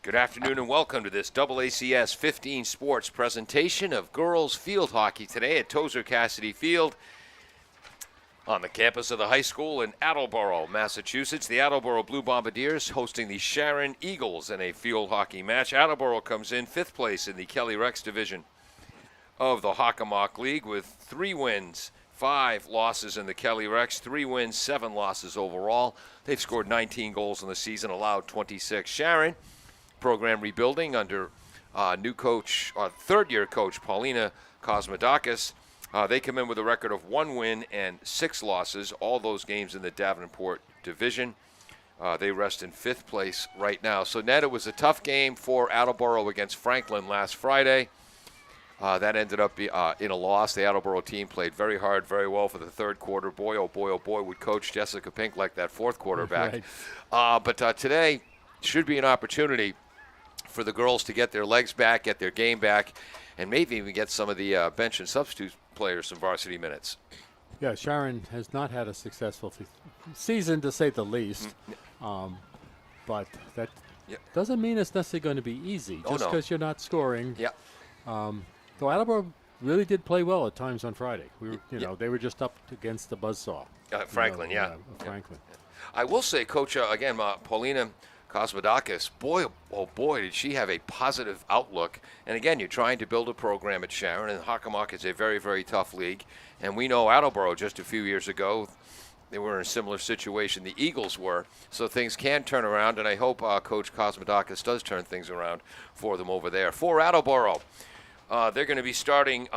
Good afternoon and welcome to this AACS 15 Sports presentation of girls field hockey today at Tozer Cassidy Field on the campus of the high school in Attleboro, Massachusetts. The Attleboro Blue Bombardiers hosting the Sharon Eagles in a field hockey match. Attleboro comes in 5th place in the Kelly Rex division of the Hockomock League with 3 wins, 5 losses in the Kelly Rex, 3 wins, 7 losses overall. They've scored 19 goals in the season, allowed 26. Sharon, program rebuilding under new coach, third-year coach Paulina Kosmodakis. They come in with a record of 1 win and 6 losses, all those games in the Davenport division. They rest in 5th place right now. So, Ned, it was a tough game for Attleboro against Franklin last Friday. That ended up in a loss. The Attleboro team played very hard, very well for the third quarter. Boy, oh boy, would Coach Jessica Pink like that fourth quarterback. Right. But today should be an opportunity for the girls to get their legs back, get their game back, and maybe even get some of the bench and substitute players some varsity minutes. Yeah, Sharon has not had a successful season, to say the least. But that doesn't mean it's necessarily going to be easy, just because you're not scoring. Yeah. Though Attleboro really did play well at times on Friday. They were just up against the buzzsaw. Franklin, Franklin. I will say, Coach, again, Paulina Kosmodakis, boy, did she have a positive outlook. And again, you're trying to build a program at Sharon, and Hockomock is a very, very tough league. And we know Attleboro just a few years ago, they were in a similar situation. The Eagles were. So things can turn around, and I hope Coach Kosmodakis does turn things around for them over there. For Attleboro, they're going to be starting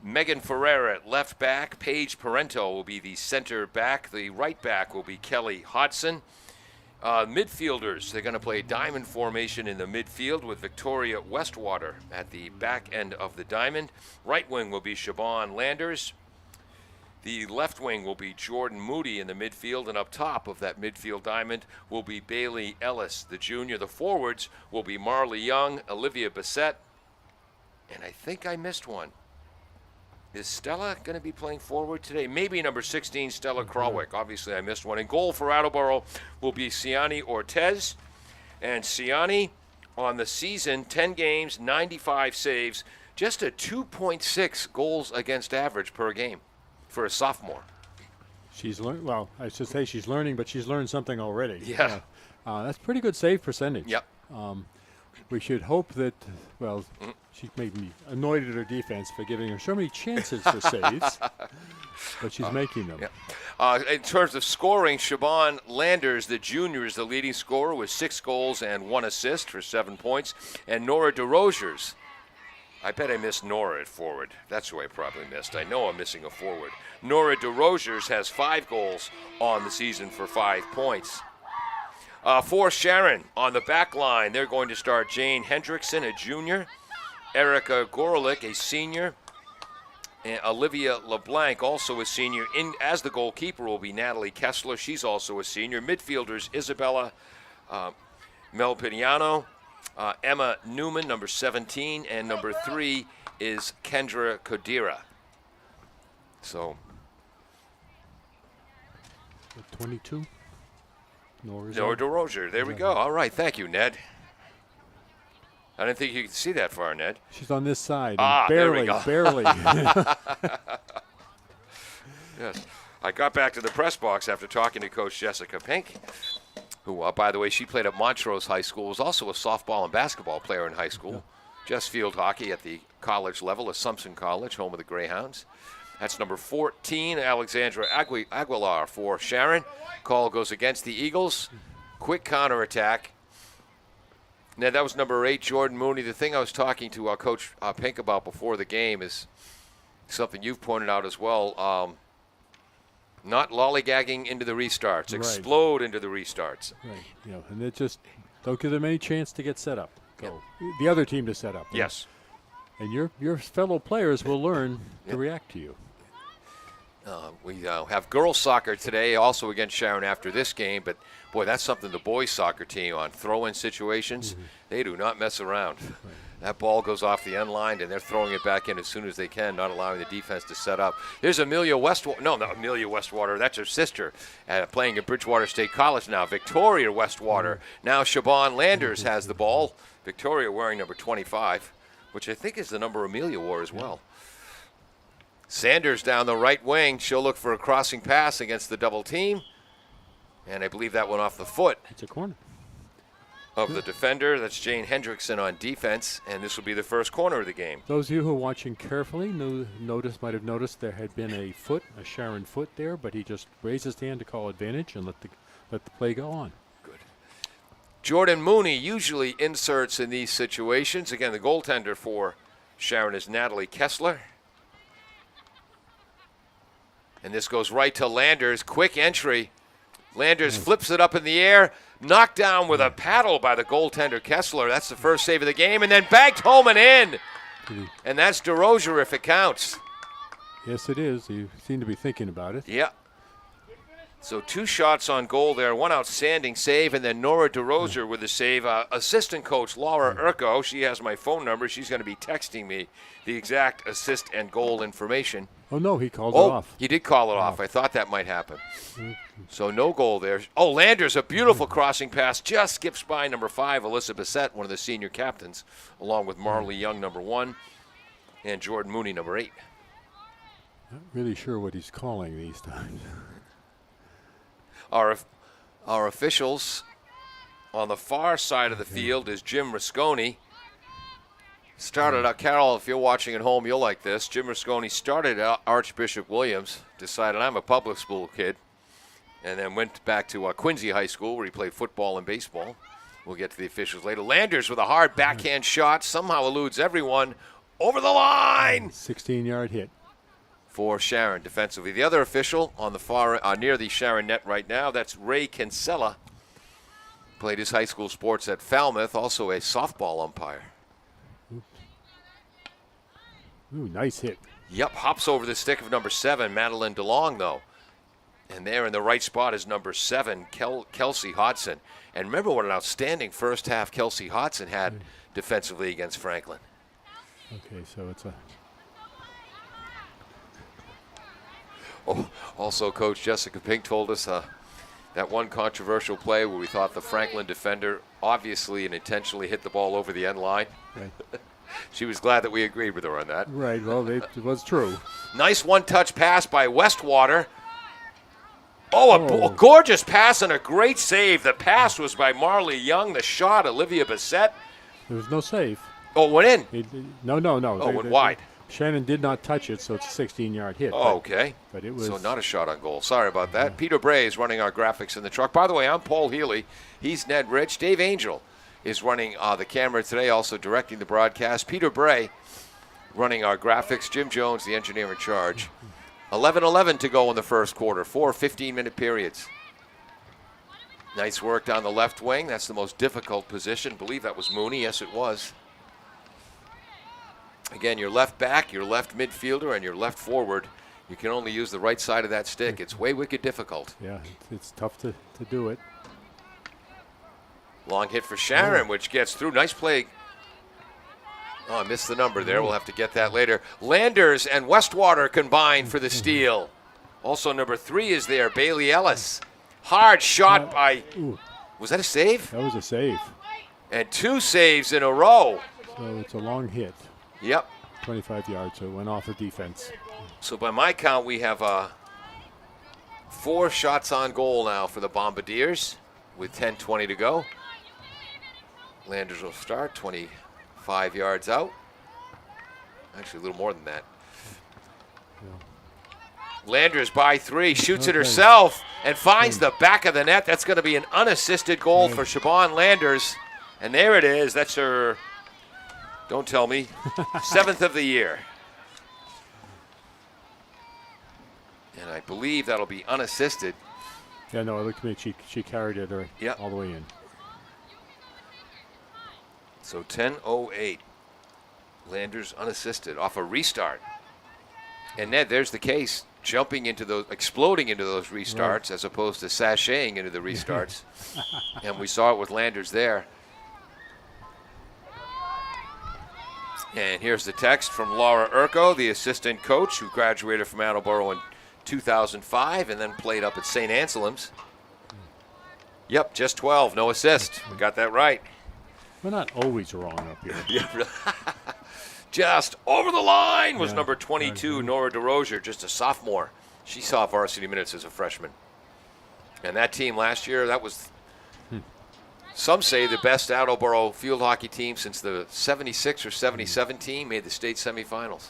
Megan Ferreira at left back. Paige Parento will be the center back. The right back will be Kelly Hodson. Midfielders, they're going to play diamond formation in the midfield with Victoria Westwater at the back end of the diamond. Right wing will be Siobhan Landers. The left wing will be Jordan Moody in the midfield, and up top of that midfield diamond will be Bailey Ellis, the junior. The forwards will be Marley Young, Olivia Bissett, and I think I missed one. Is Stella going to be playing forward today? Maybe number 16, Stella Krawick. Obviously, I missed one. In goal for Attleboro will be Siani Ortez. And Siani, on the season, 10 games, 95 saves, just a 2.6 goals against average per game for a sophomore. She's learned. Well, I should say she's learning, but she's learned something already. Yeah. That's pretty good save percentage. Yep. We should hope that, she may be annoyed at her defense for giving her so many chances for saves, but she's making them. Yeah. In terms of scoring, Siobhan Landers, the junior, is the leading scorer with 6 goals and 1 assist for 7 points. And Nora DeRosiers, I bet I missed Nora at forward. That's who I probably missed. I know I'm missing a forward. Nora DeRosiers has 5 goals on the season for 5 points. For Sharon, on the back line, they're going to start Jane Hendrickson, a junior, Erica Gorolik, a senior, and Olivia LeBlanc, also a senior. As the goalkeeper will be Natalie Kessler. She's also a senior. Midfielders, Isabella Melpignano, Emma Newman, number 17, and number 3 is Kendra Kodira. So, 22. Nora DeRosier. There we go. All right. Thank you, Ned. I didn't think you could see that far, Ned. She's on this side. Barely, there we go. Yes. I got back to the press box after talking to Coach Jessica Pink, who, by the way, she played at Montrose High School, was also a softball and basketball player in high school. Just field hockey at the college level, Assumption College, home of the Greyhounds. That's number 14, Alexandra Aguilar for Sharon. Call goes against the Eagles. Quick counterattack. Now, that was number 8, Jordan Mooney. The thing I was talking to Coach Pink about before the game is something you've pointed out as well. Not lollygagging into the restarts. Right. Explode into the restarts. Right. And they just don't give them any chance to get set up. The other team to set up. Yes. And your fellow players will learn to react to you. We have girls soccer today, also against Sharon after this game. But, boy, that's something the boys soccer team on throw-in situations. They do not mess around. Right. That ball goes off the end line, and they're throwing it back in as soon as they can, not allowing the defense to set up. There's Amelia Westwater. No, not Amelia Westwater. That's her sister playing at Bridgewater State College now. Victoria Westwater. Now Siobhan Landers has the ball. Victoria wearing number 25, which I think is the number Amelia wore as well. Sanders down the right wing. She'll look for a crossing pass against the double team. And I believe that went off the foot. It's a corner. Of the defender. That's Jane Hendrickson on defense, and this will be the first corner of the game. Those of you who are watching carefully might have noticed there had been a Sharon foot there, but he just raised his hand to call advantage and let the play go on. Good. Jordan Mooney usually inserts in these situations. Again, the goaltender for Sharon is Natalie Kessler. And this goes right to Landers. Quick entry. Landers flips it up in the air. Knocked down with a paddle by the goaltender Kessler. That's the first save of the game. And then backed home and in. And that's DeRozier if it counts. Yes, it is. You seem to be thinking about it. Yeah. So 2 shots on goal there. One outstanding save. And then Nora DeRozier with the save. Assistant coach Laura Urko. She has my phone number. She's going to be texting me the exact assist and goal information. Oh, no, he called it off. He did call it off. I thought that might happen. So no goal there. Oh, Landers, a beautiful crossing pass. Just skips by number 5, Alyssa Bissett, one of the senior captains, along with Marley Young, number 1, and Jordan Mooney, number 8. Not really sure what he's calling these times. Our officials on the far side of the field is Jim Rasconi. Started out, Carol, if you're watching at home, you'll like this. Jim Rasconi started at Archbishop Williams, decided I'm a public school kid, and then went back to Quincy High School where he played football and baseball. We'll get to the officials later. Landers with a hard backhand shot, somehow eludes everyone over the line. 16-yard hit. For Sharon defensively. The other official on the far near the Sharon net right now, that's Ray Kinsella. Played his high school sports at Falmouth, also a softball umpire. Ooh, nice hit. Yep, hops over the stick of number 7, Madeline DeLong, though. And there in the right spot is number 7, Kelsey Hodson. And remember what an outstanding first half Kelsey Hodson had defensively against Franklin. Okay, so it's a... Oh, also, Coach Jessica Pink told us that one controversial play where we thought the Franklin defender obviously and intentionally hit the ball over the end line. Right. She was glad that we agreed with her on that. Right, well, it was true. Nice one-touch pass by Westwater. Oh, a gorgeous pass and a great save. The pass was by Marley Young. The shot, Olivia Bissett. There was no save. Oh, it went in? No. Oh, it went wide. Shannon did not touch it, so it's a 16-yard hit. Oh, okay. But it was... So not a shot on goal. Sorry about that. Yeah. Peter Bray is running our graphics in the truck. By the way, I'm Paul Healy. He's Ned Rich. Dave Angel is running the camera today, also directing the broadcast. Peter Bray running our graphics. Jim Jones, the engineer in charge. 11:11 to go in the first quarter. 4 15-minute periods. Nice work down the left wing. That's the most difficult position. I believe that was Mooney. Yes, it was. Again, your left back, your left midfielder, and your left forward, you can only use the right side of that stick. It's way wicked difficult. Yeah, it's tough to do it. Long hit for Sharon, which gets through. Nice play. Oh, I missed the number there. We'll have to get that later. Landers and Westwater combine for the steal. Also, number 3 is there, Bailey Ellis. Hard shot by... Was that a save? That was a save. And 2 saves in a row. So it's a long hit. Yep. 25 yards, so it went off of defense. So by my count, we have 4 shots on goal now for the Bombardiers with 10:20 to go. Landers will start 25 yards out. Actually, a little more than that. Yeah. Landers by 3, shoots it herself and finds the back of the net. That's going to be an unassisted goal for Siobhan Landers. And there it is. That's her, don't tell me, 7th of the year. And I believe that'll be unassisted. Yeah, no, it looked to me she carried it all the way in. So 10:08. Landers unassisted off a restart. And Ned, there's the case. jumping into those, exploding into those restarts as opposed to sashaying into the restarts. And we saw it with Landers there. And here's the text from Laura Urko, the assistant coach who graduated from Attleboro in 2005 and then played up at St. Anselm's. Yep, just 12, no assist. We got that right. We're not always wrong up here. Yeah, really. Just over the line was number 22, Nora DeRozier, just a sophomore. She saw varsity minutes as a freshman. And that team last year, that was, some say, the best Attleboro field hockey team since the 76 or 77 team made the state semifinals.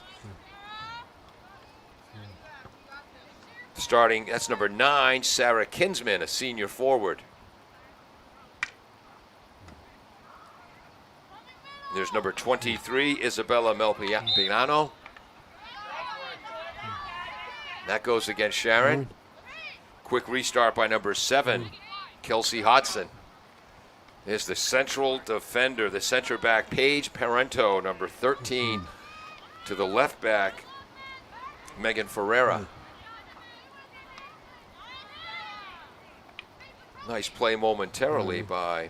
Starting, that's number 9, Sarah Kinsman, a senior forward. There's number 23, Isabella Melpiano. That goes against Sharon. Quick restart by number 7, Kelsey Hodson. There's the central defender, the center back, Paige Parento, number 13. To the left back, Megan Ferreira. Nice play momentarily by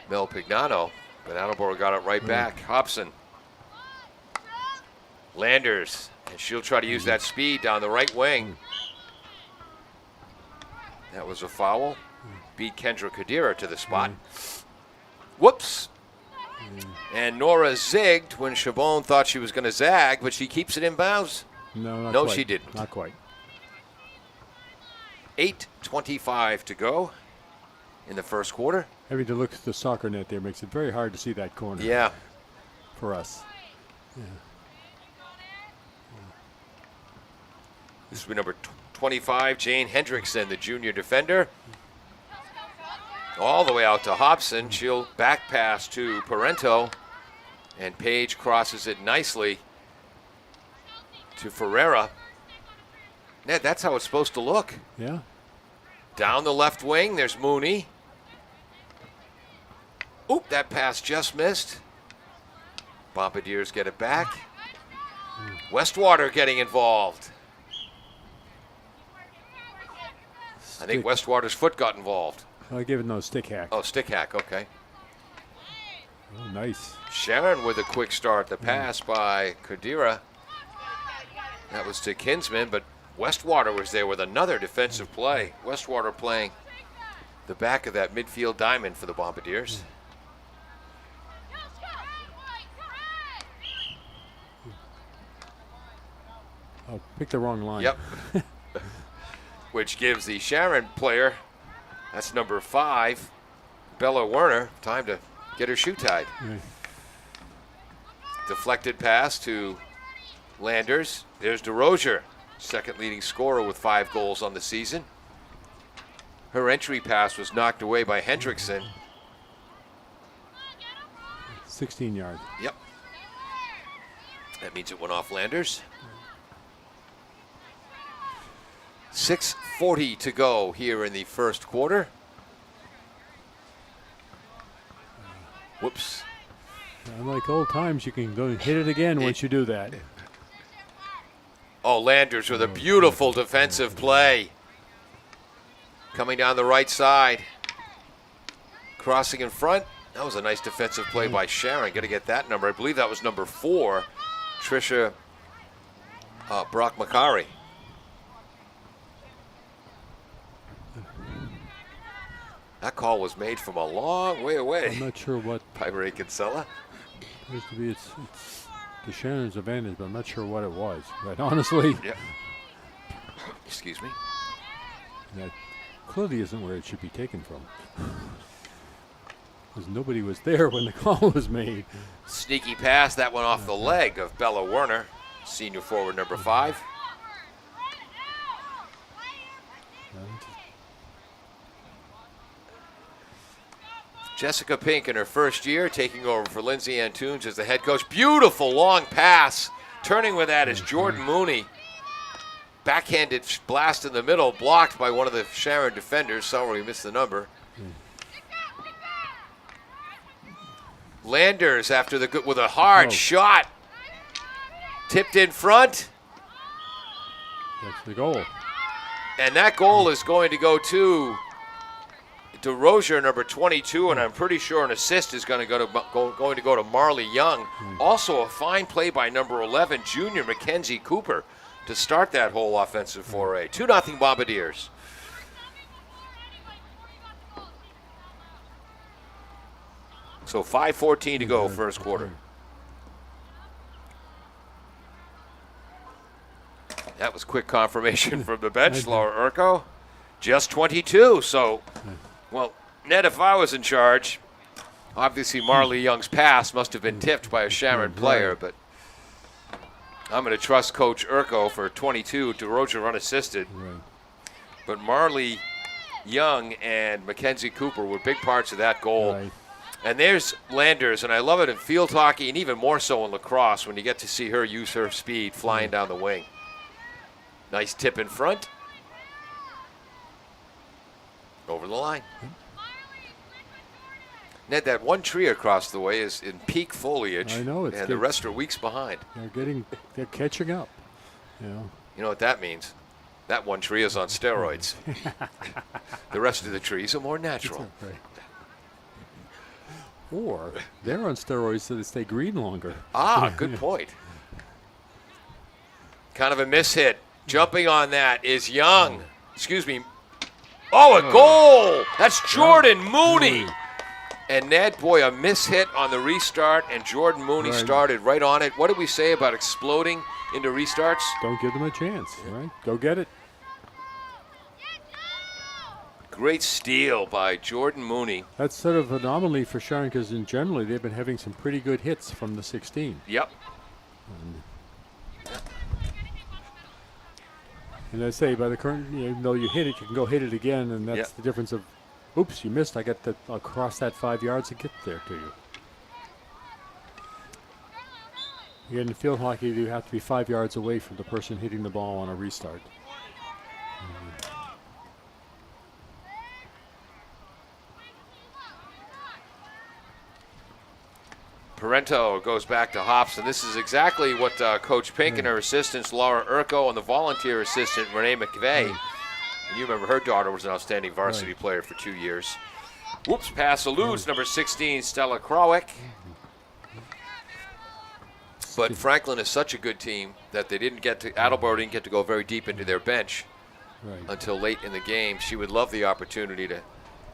Mel Pignano, but Attleboro got it right back. Hobson. Landers, and she'll try to use that speed down the right wing. That was a foul. Beat Kendra Kadira to the spot. Whoops. And Nora zigged when Chabon thought she was going to zag, but she keeps it in bounds. No, she didn't. Not quite. 8:25 to go in the first quarter. Having to look at the soccer net there makes it very hard to see that corner. Yeah. For us. Yeah. This will be number 25, Jane Hendrickson, the junior defender. All the way out to Hobson. She'll back pass to Parento. And Paige crosses it nicely to Ferreira. Ned, that's how it's supposed to look. Yeah. Down the left wing, there's Mooney. Oop, that pass just missed. Bombardiers get it back. Westwater getting involved. I think Westwater's foot got involved. I gave it no stick hack. Oh, stick hack, okay. Oh, nice. Sharon with a quick start. The pass by Kadira. That was to Kinsman, but Westwater was there with another defensive play. Westwater playing the back of that midfield diamond for the Bombardiers. Oh, picked the wrong line. Yep. Which gives the Sharon player, that's number 5, Bella Werner, time to get her shoe tied. Deflected pass to Landers. There's DeRozier, second leading scorer with 5 goals on the season. Her entry pass was knocked away by Hendrickson. 16 yard. Yep. That means it went off Landers. 6:40 to go here in the first quarter. Whoops. Unlike old times, you can go and hit it again once you do that. Oh, Landers with a beautiful defensive play. Coming down the right side. Crossing in front. That was a nice defensive play by Sharon. Got to get that number. I believe that was number 4, Trisha Brock-Macari. That call was made from a long way away. I'm not sure what. By Ray Kinsella. Appears to be it's to Shannon's advantage, but I'm not sure what it was. But honestly, yeah. Excuse me. That clearly isn't where it should be taken from. Because nobody was there when the call was made. Sneaky pass, that went off the leg of Bella Werner, senior forward number 5. Jessica Pink in her first year, taking over for Lindsay Antunes as the head coach. Beautiful long pass. Turning with that is Jordan Mooney. Backhanded blast in the middle, blocked by one of the Sharon defenders. Sorry, we missed the number. Landers after the good with a hard shot. Tipped in front. That's the goal. And that goal is going to go to DeRozier, number 22, and I'm pretty sure an assist is going to go to Marley Young. Also a fine play by number 11, junior Mackenzie Cooper, to start that whole offensive foray. 2-0 Bombardiers. So 5:14 to go, first quarter. That was quick confirmation from the bench, Laura Urko. Just 22, so, well, Ned, if I was in charge, obviously Marley Young's pass must have been tipped by a Sharon player, but I'm going to trust Coach Urko for 22, DeRozier unassisted. Right. But Marley Young and Mackenzie Cooper were big parts of that goal. Right. And there's Landers, and I love it in field hockey and even more so in lacrosse when you get to see her use her speed flying down the wing. Nice tip in front. Over the line. Ned, that one tree across the way is in peak foliage. I know, and the rest are weeks behind. They're catching up. You know what that means? That one tree is on steroids. The rest of the trees are more natural. Right. Or they're on steroids so they stay green longer. Ah, good point. Kind of a mishit. Jumping on that is Young. Excuse me. Oh, a goal! That's Jordan Mooney. And Ned, boy, a mishit on the restart, and Jordan Mooney started right on it. What did we say about exploding into restarts? Don't give them a chance, right? Go get it. Great steal by Jordan Mooney. That's sort of an anomaly for Sharon because generally they've been having some pretty good hits from the 16. Yep. And I say, by the current, even though you hit it, you can go hit it again, and that's the difference of, oops, you missed. I'll cross that 5 yards to get there to you. Again, in field hockey, you have to be 5 yards away from the person hitting the ball on a restart. Parento goes back to Hops, and this is exactly what Coach Pink and her assistants, Laura Urko, and the volunteer assistant, Renee McVeigh. And you remember her daughter was an outstanding varsity player for 2 years. Whoops, pass eludes, number 16, Stella Krawick. But Franklin is such a good team that they didn't get to, Attleboro didn't get to go very deep into their bench until late in the game. She would love the opportunity to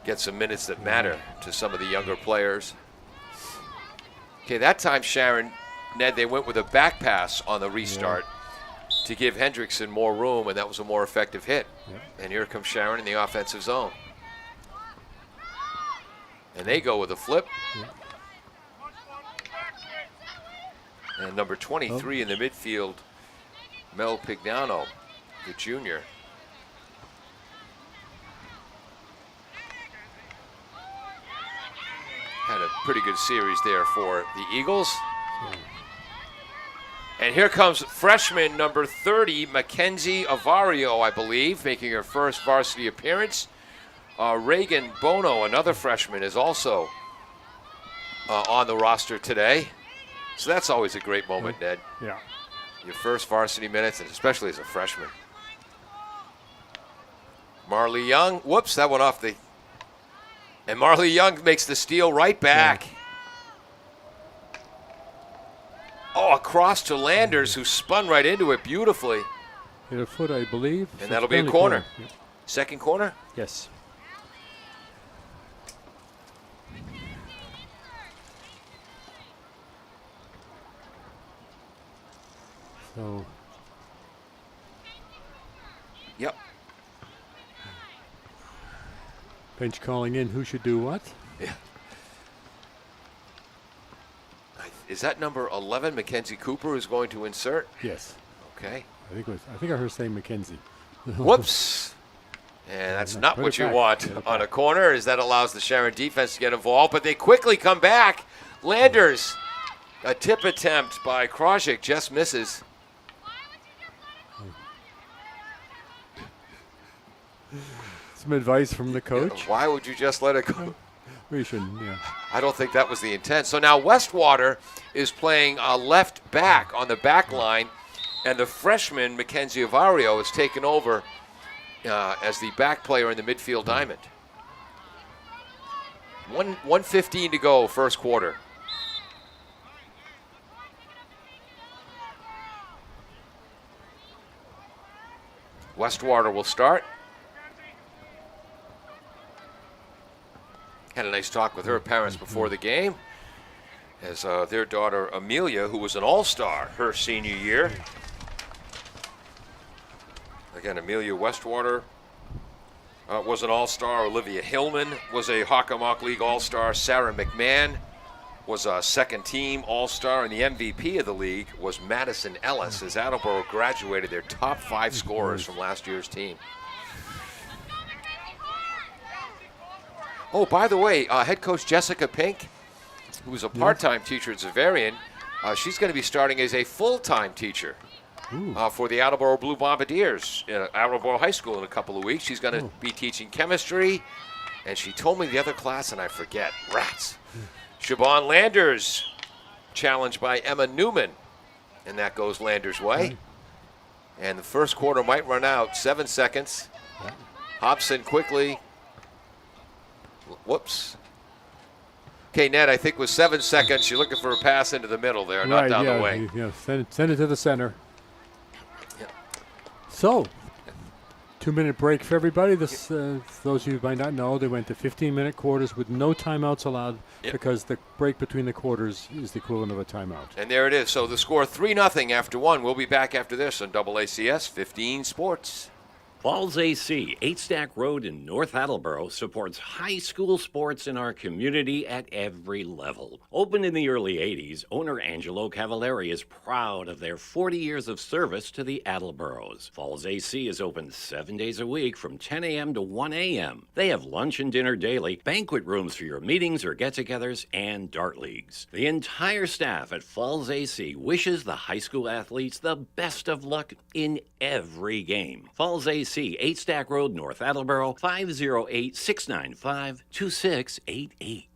get some minutes that matter to some of the younger players. Okay, that time, Sharon, Ned, they went with a back pass on the restart to give Hendrickson more room, and that was a more effective hit. And here comes Sharon in the offensive zone. And they go with a flip. And number 23 in the midfield, Mel Pignano, the junior. Had a pretty good series there for the Eagles. And here comes freshman number 30, Mackenzie Avario, I believe, making her first varsity appearance. Reagan Bono, another freshman, is also on the roster today. So that's always a great moment, Ned. Yeah. Your first varsity minutes, and especially as a freshman. Marley Young, whoops, that went off the... And Marley Young makes the steal right back. Oh, across to Landers, who spun right into it beautifully. Hit a foot, I believe. And that'll be a corner. Second corner? Yes. So. Yep. Bench calling in who should do what? Yeah. Is that number 11, Mackenzie Cooper, is going to insert? Yes. Okay. I think I heard saying Mackenzie. Whoops. And that's not what you want on a corner, as that allows the Sharon defense to get involved. But they quickly come back. Landers, a tip attempt by Krajik, just misses. Some advice from the coach. Why would you just let it go? We shouldn't, yeah. I don't think that was the intent. So now Westwater is playing left back on the back line. And the freshman, Mackenzie Avario, has taken over as the back player in the midfield diamond. 1:15 to go, first quarter. Westwater will start. Had a nice talk with her parents before the game, as their daughter Amelia, who was an all-star her senior year. Again, Amelia Westwater was an all-star. Olivia Hillman was a Hockomock League all-star. Sarah McMahon was a second-team all-star, and the MVP of the league was Madison Ellis, as Attleboro graduated their top 5 scorers from last year's team. Oh, by the way, head coach Jessica Pink, who was a part-time teacher at Xaverian, she's going to be starting as a full-time teacher for the Attleboro Blue Bombardiers at Attleboro High School in a couple of weeks. She's going to be teaching chemistry, and she told me the other class, and I forget, rats. Siobhan Landers, challenged by Emma Newman, and that goes Landers' way. And the first quarter might run out, 7 seconds. Hobson quickly. Whoops. Okay, Ned, I think with 7 seconds, you're looking for a pass into the middle there, not down the wing. Yeah, send it to the center. So, 2-minute break for everybody. This, those of you who might not know, they went to 15-minute quarters with no timeouts allowed because the break between the quarters is the equivalent of a timeout. And there it is. So the score 3-0 after 1. We'll be back after this on AACS 15 Sports. Falls AC, 8 Stack Road in North Attleboro, supports high school sports in our community at every level. Opened in the early 80s, owner Angelo Cavallari is proud of their 40 years of service to the Attleboros. Falls AC is open 7 days a week from 10 a.m. to 1 a.m. They have lunch and dinner daily, banquet rooms for your meetings or get-togethers, and dart leagues. The entire staff at Falls AC wishes the high school athletes the best of luck in every game. Falls AC, 8 Stack Road, North Attleboro, 508-695-2688.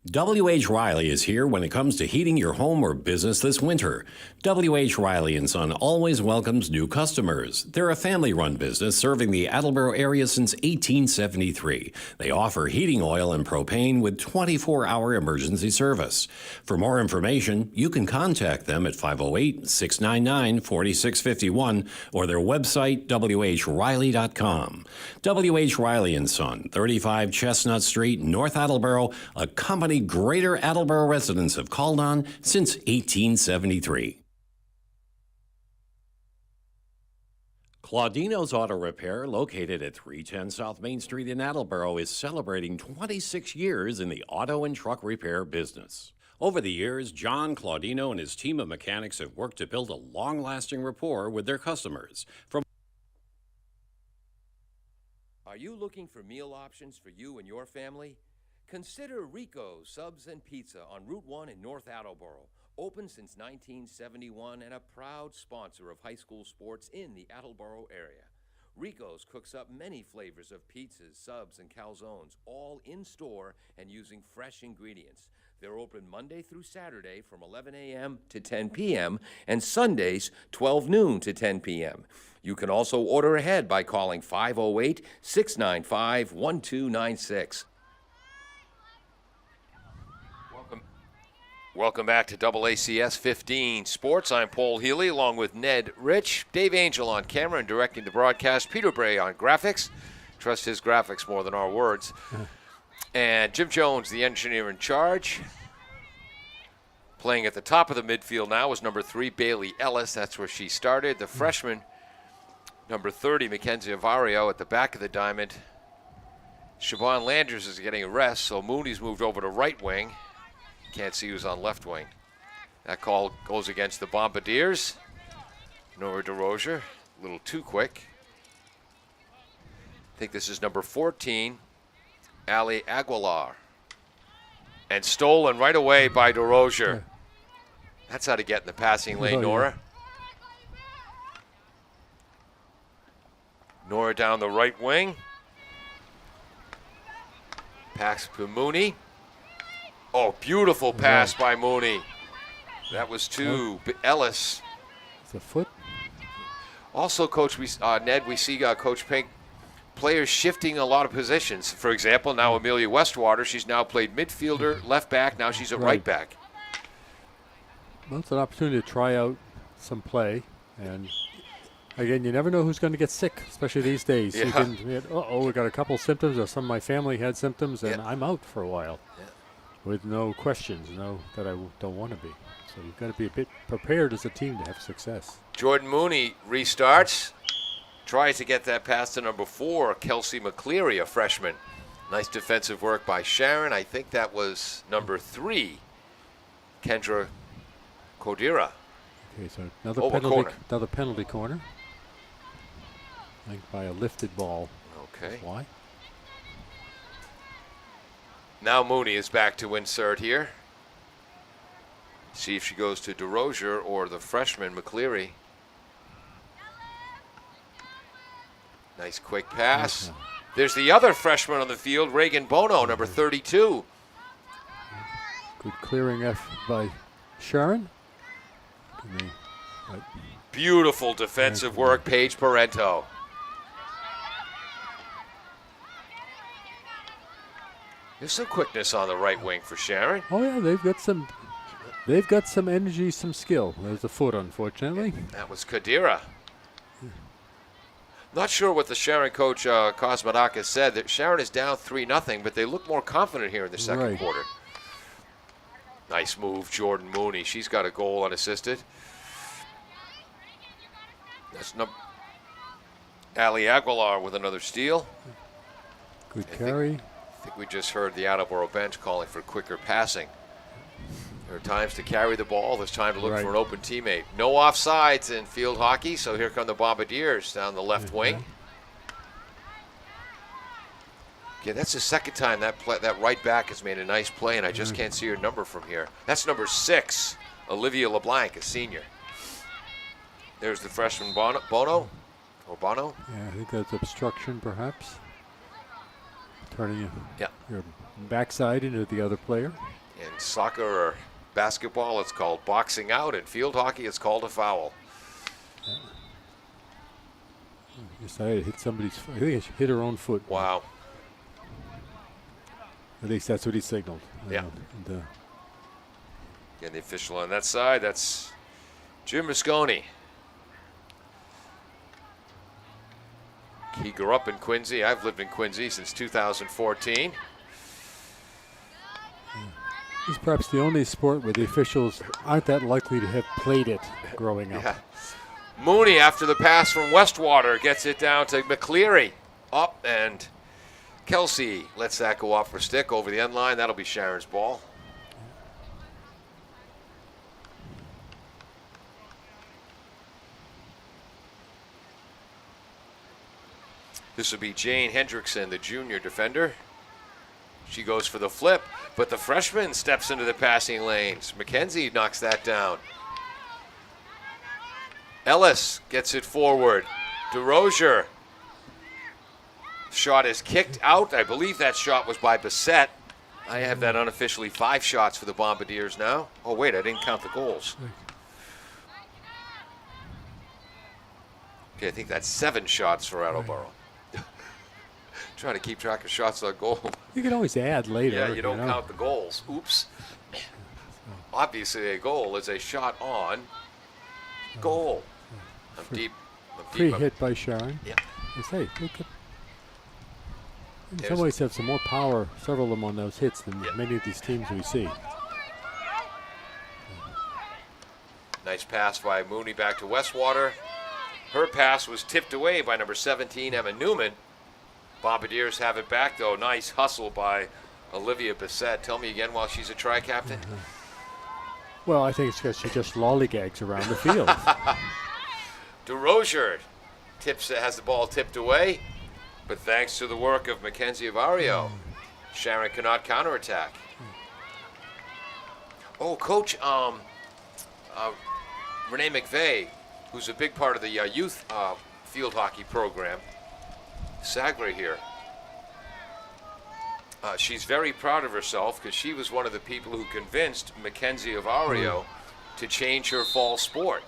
W.H. Riley is here when it comes to heating your home or business this winter. W.H. Riley & Son always welcomes new customers. They're a family-run business serving the Attleboro area since 1873. They offer heating oil and propane with 24-hour emergency service. For more information, you can contact them at 508-699-4651 or their website, whriley.com. W.H. Riley & Son, 35 Chestnut Street, North Attleboro, a company Greater Attleboro residents have called on since 1873. Claudino's Auto Repair, located at 310 South Main Street in Attleboro, is celebrating 26 years in the auto and truck repair business. Over the years, John Claudino and his team of mechanics have worked to build a long-lasting rapport with their customers. Are you looking for meal options for you and your family? Consider Rico's Subs and Pizza on Route 1 in North Attleboro. Open since 1971 and a proud sponsor of high school sports in the Attleboro area. Rico's cooks up many flavors of pizzas, subs, and calzones, all in-store and using fresh ingredients. They're open Monday through Saturday from 11 a.m. to 10 p.m. and Sundays 12 noon to 10 p.m. You can also order ahead by calling 508-695-1296. Welcome back to AACS 15 Sports. I'm Paul Healy along with Ned Rich, Dave Angel on camera and directing the broadcast, Peter Bray on graphics. Trust his graphics more than our words. And Jim Jones, the engineer in charge. Playing at the top of the midfield now is number 3, Bailey Ellis. That's where she started. The freshman, number 30, Mackenzie Avario at the back of the diamond. Siobhan Landers is getting a rest, so Mooney's moved over to right wing. Can't see who's on left wing. That call goes against the Bombardiers. Nora DeRozier, a little too quick. I think this is number 14, Ali Aguilar. And stolen right away by DeRozier. That's how to get in the passing lane, Nora. Nora down the right wing. Pass to Mooney. Oh, beautiful pass by Mooney. That was to Ellis. It's a foot. Also, Coach, Ned, we see Coach Pink, players shifting a lot of positions. For example, now Amelia Westwater, she's now played midfielder, left back, now she's a right back. Well, it's an opportunity to try out some play. And again, you never know who's going to get sick, especially these days. Yeah. You can, we got a couple symptoms, or some of my family had symptoms, and I'm out for a while with no questions, that I don't want to be. So you've got to be a bit prepared as a team to have success. Jordan Mooney restarts, tries to get that pass to number 4, Kelsey McCleary, a freshman. Nice defensive work by Sharon. I think that was number 3, Kendra Kodira. Okay, so another penalty corner. I think by a lifted ball. Okay. Why? Now Mooney is back to insert here. See if she goes to DeRozier or the freshman McCleary. Nice quick pass. There's the other freshman on the field, Reagan Bono, number 32. Good clearing effort by Sharon. Beautiful defensive work, Paige Parento. There's some quickness on the right wing for Sharon. Oh yeah, they've got some energy, some skill. There's a foot, unfortunately. That was Kadira. Not sure what the Sharon coach Kosmadakis said. That Sharon is down 3-0, but they look more confident here in the second quarter. Nice move, Jordan Mooney. She's got a goal unassisted. That's Ali Aguilar with another steal. Good carry. I think we just heard the Attleboro bench calling for quicker passing. There are times to carry the ball. There's time to look for an open teammate. No offsides in field hockey, so here come the Bombardiers down the left wing. Yeah, that's the second time that right back has made a nice play, and I just can't see her number from here. That's number 6, Olivia LeBlanc, a senior. There's the freshman Bono. Yeah, I think that's obstruction, perhaps. Turning your backside into the other player. In soccer or basketball, it's called boxing out. In field hockey, it's called a foul. Decided to hit somebody's foot. I think she hit her own foot. Wow. At least that's what he signaled. Yeah. And the official on that side, that's Jim Mosconi. He grew up in Quincy. I've lived in Quincy since 2014. It's perhaps the only sport where the officials aren't that likely to have played it growing up. Yeah. Mooney, after the pass from Westwater, gets it down to McCleary. Up, and Kelsey lets that go off her stick over the end line. That'll be Sharon's ball. This will be Jane Hendrickson, the junior defender. She goes for the flip, but the freshman steps into the passing lanes. Mackenzie knocks that down. Ellis gets it forward. DeRozier. Shot is kicked out. I believe that shot was by Bissett. I have that unofficially 5 shots for the Bombardiers now. Oh, wait, I didn't count the goals. Okay, I think that's 7 shots for Attleboro. Trying to keep track of shots on goal. You can always add later. Yeah, you don't count the goals. Oops. Obviously, a goal is a shot on goal. I'm deep. Free hit by Sharon. Yeah. Hey, they could, in some ways, have some more power, several of them on those hits, than many of these teams we see. Nice pass by Mooney back to Westwater. Her pass was tipped away by number 17, Emma Newman. Bombardiers have it back, though. Nice hustle by Olivia Bissett. Tell me again while she's a tri-captain. Well, I think it's because she just lollygags around the field. DeRozier has the ball tipped away, but thanks to the work of Mackenzie Avario, Sharon cannot counterattack. Oh, Coach Renee McVeigh, who's a big part of the youth field hockey program, Sagra here. She's very proud of herself because she was one of the people who convinced Mackenzie Avario to change her fall sport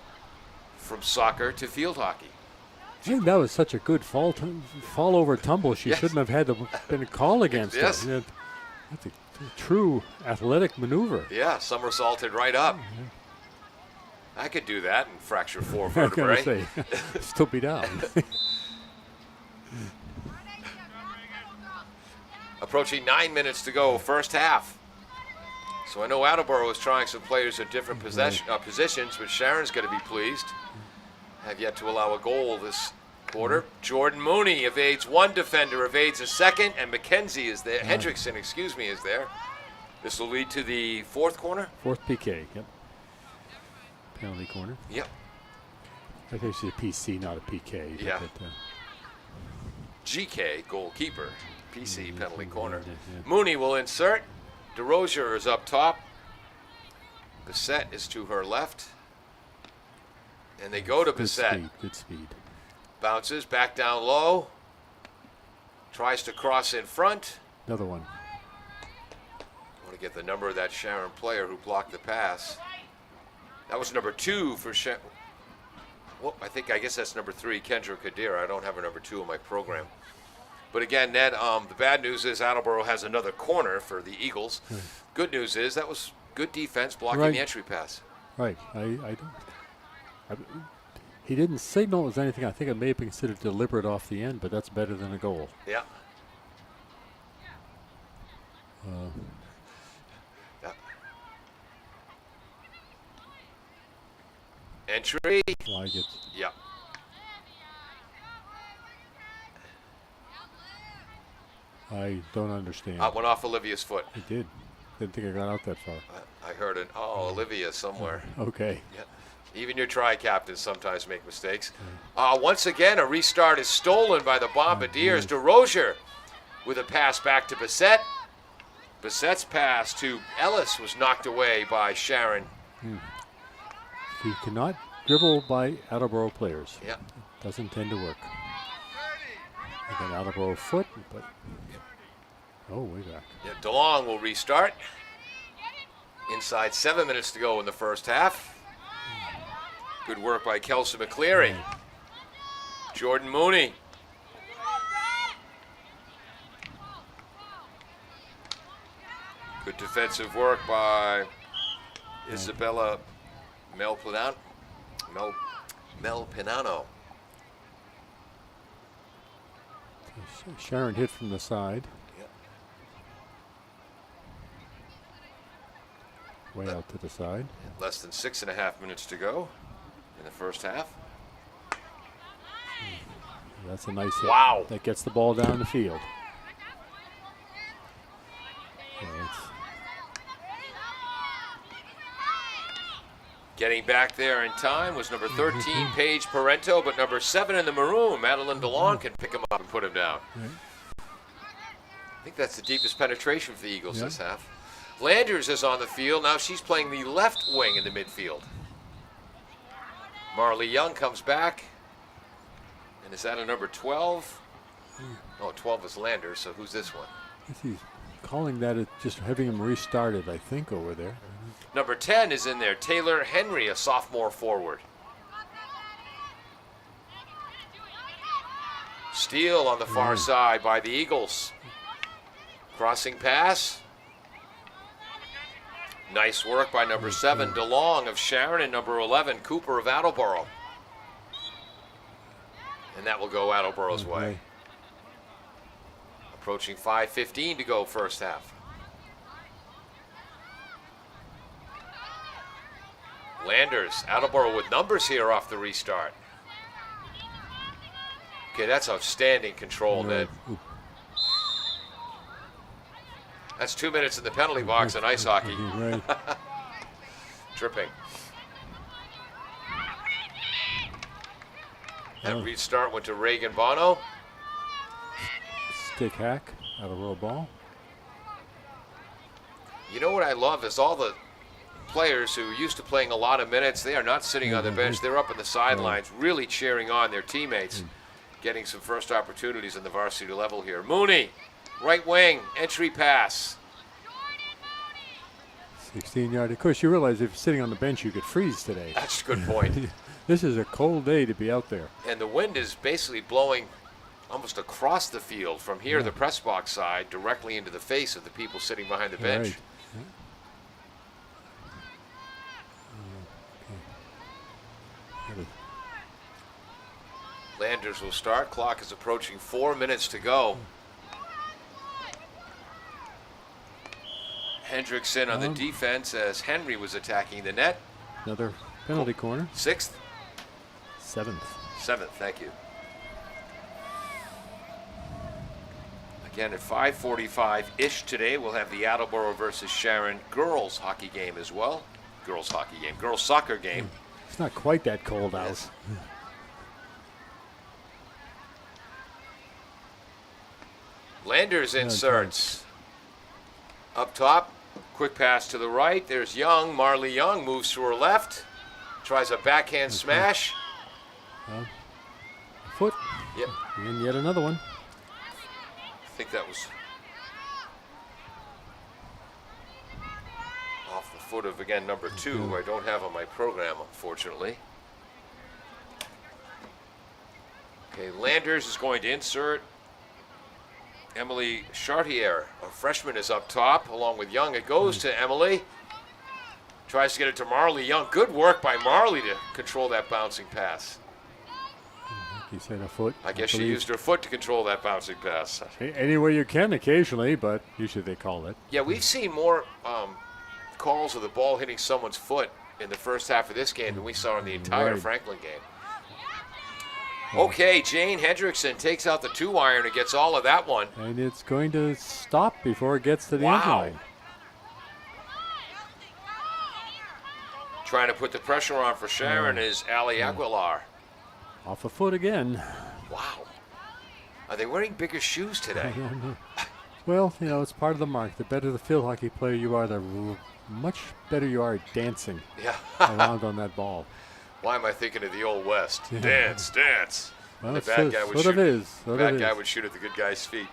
from soccer to field hockey. I think that was such a good fall over tumble. She shouldn't have had to been a call against her. That's a true athletic maneuver. Yeah, somersaulted right up. I could do that and fracture 4 I was vertebrae. going to say, still be down. Approaching 9 minutes to go, first half. So I know Attleboro is trying some players in different positions, but Sharon's going to be pleased. Have yet to allow a goal this quarter. Jordan Mooney evades one defender, evades a second, and Mackenzie is there. Hendrickson, is there. This will lead to the fourth corner. Fourth PK, yep. Penalty corner. Yep. I think it's a PC, not a PK. Yeah. GK, goalkeeper. PC, penalty corner. Mooney will insert. DeRozier is up top. Bissett is to her left. And they go to Bissett. Good speed. Bounces back down low. Tries to cross in front. Another one. I want to get the number of that Sharon player who blocked the pass. That was number 2 for Sharon. Well, I guess that's number 3, Kendra Kadir. I don't have a number 2 in my program. But again, Ned, the bad news is Attleboro has another corner for the Eagles. Good news is that was good defense blocking the entry pass. Right. He didn't signal it was anything. I think it may have been considered deliberate off the end, but that's better than a goal. Yeah. Entry. Flag it. Yeah. I don't understand. Went off Olivia's foot. It did. Didn't think I got out that far. I heard it. Oh, Olivia somewhere. Okay. Yeah. Even your tri-captains sometimes make mistakes. Once again, a restart is stolen by the Bombardiers. DeRozier with a pass back to Bissett. Bissett's pass to Ellis was knocked away by Sharon. He cannot dribble by Attleboro players. Yeah. Doesn't tend to work. Again, Attleboro foot, but way back. Yeah, DeLong will restart. Inside 7 minutes to go in the first half. Good work by Kelsey McCleary. Jordan Mooney. Good defensive work by Isabella Melpinano. Sharon hit from the side. Way out to the side. Less than 6.5 minutes to go in the first half. That's a nice hit. Wow. That gets the ball down the field. Getting back there in time was number 13, Paige Parento, but number 7 in the maroon, Madeline DeLong, can pick him up and put him down. I think that's the deepest penetration for the Eagles this half. Landers is on the field. Now she's playing the left wing in the midfield. Marley Young comes back. And is that a number 12? Oh, 12 is Landers, so who's this one? He's calling that just having him restarted, I think, over there. Number 10 is in there. Taylor Henry, a sophomore forward. Steal on the far side by the Eagles. Crossing pass. Nice work by number 7, DeLong of Sharon, and number 11, Cooper of Attleboro. And that will go Attleboro's way. Approaching 5:15 to go first half. Landers, Attleboro with numbers here off the restart. Okay, that's outstanding control, Ned. That's 2 minutes in the penalty box in ice hockey. Right. Tripping. That restart went to Reagan Bono. Stick hack out of row ball. You know what I love is all the players who are used to playing a lot of minutes, they are not sitting on the bench. They're up on the sidelines really cheering on their teammates, getting some first opportunities in the varsity level here. Mooney Right wing, entry pass. 16-yard. Of course, you realize if you're sitting on the bench, you could freeze today. That's a good point. This is a cold day to be out there. And the wind is basically blowing almost across the field from here, the press box side, directly into the face of the people sitting behind the bench. Right. Okay. Landers will start. Clock is approaching 4 minutes to go. Hendrickson on the defense as Henry was attacking the net. Another penalty corner. 6th? 7th. 7th, thank you. Again, at 5:45-ish today, we'll have the Attleboro versus Sharon girls hockey game as well. Girls soccer game. It's not quite that cold out. Yes. Landers inserts. Up top, quick pass to the right. There's Young. Marley Young moves to her left. Tries a backhand smash. Foot. Yep. And yet another one. I think that was off the foot of, again, number 2, who I don't have on my program, unfortunately. Okay, Landers is going to insert. Emily Chartier, a freshman, is up top along with Young. It goes to Emily. Tries to get it to Marley Young. Good work by Marley to control that bouncing pass. You said a foot. I guess she used her foot to control that bouncing pass. Any way you can occasionally, but usually they call it. Yeah, we've seen more calls of the ball hitting someone's foot in the first half of this game than we saw in the entire Franklin game. Okay, Jane Hendrickson takes out the 2-iron and gets all of that one. And it's going to stop before it gets to the end line. Trying to put the pressure on for Sharon is Ali Aguilar. Off a foot again. Wow. Are they wearing bigger shoes today? Well, you know, it's part of the mark. The better the field hockey player you are, the much better you are at dancing around on that ball. Why am I thinking of the Old West? Dance, dance. Well, The bad guy would shoot at the good guy's feet.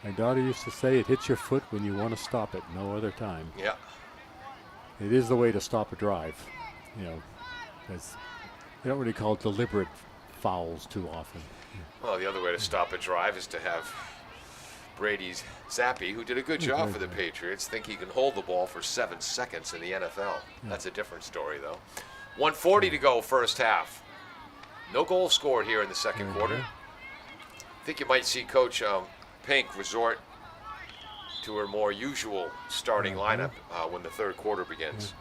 My daughter used to say it hits your foot when you want to stop it, no other time. Yeah. It is the way to stop a drive. You know, they don't really call it deliberate fouls too often. Well, the other way to stop a drive is to have Brady's Zappi, who did a good job for the Patriots, think he can hold the ball for 7 seconds in the NFL. That's a different story, though. 1:40 to go, first half. No goals scored here in the second quarter. I think you might see Coach Pink resort to her more usual starting lineup when the third quarter begins.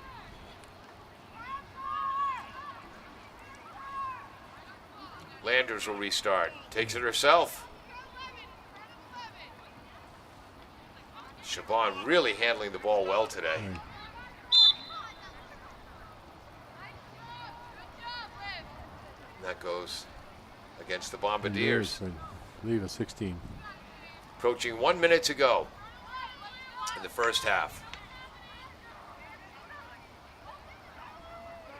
Landers will restart. Takes it herself. Chabon really handling the ball well today. And that goes against the Bombardiers. Leave a 16. Approaching 1 minute to go in the first half.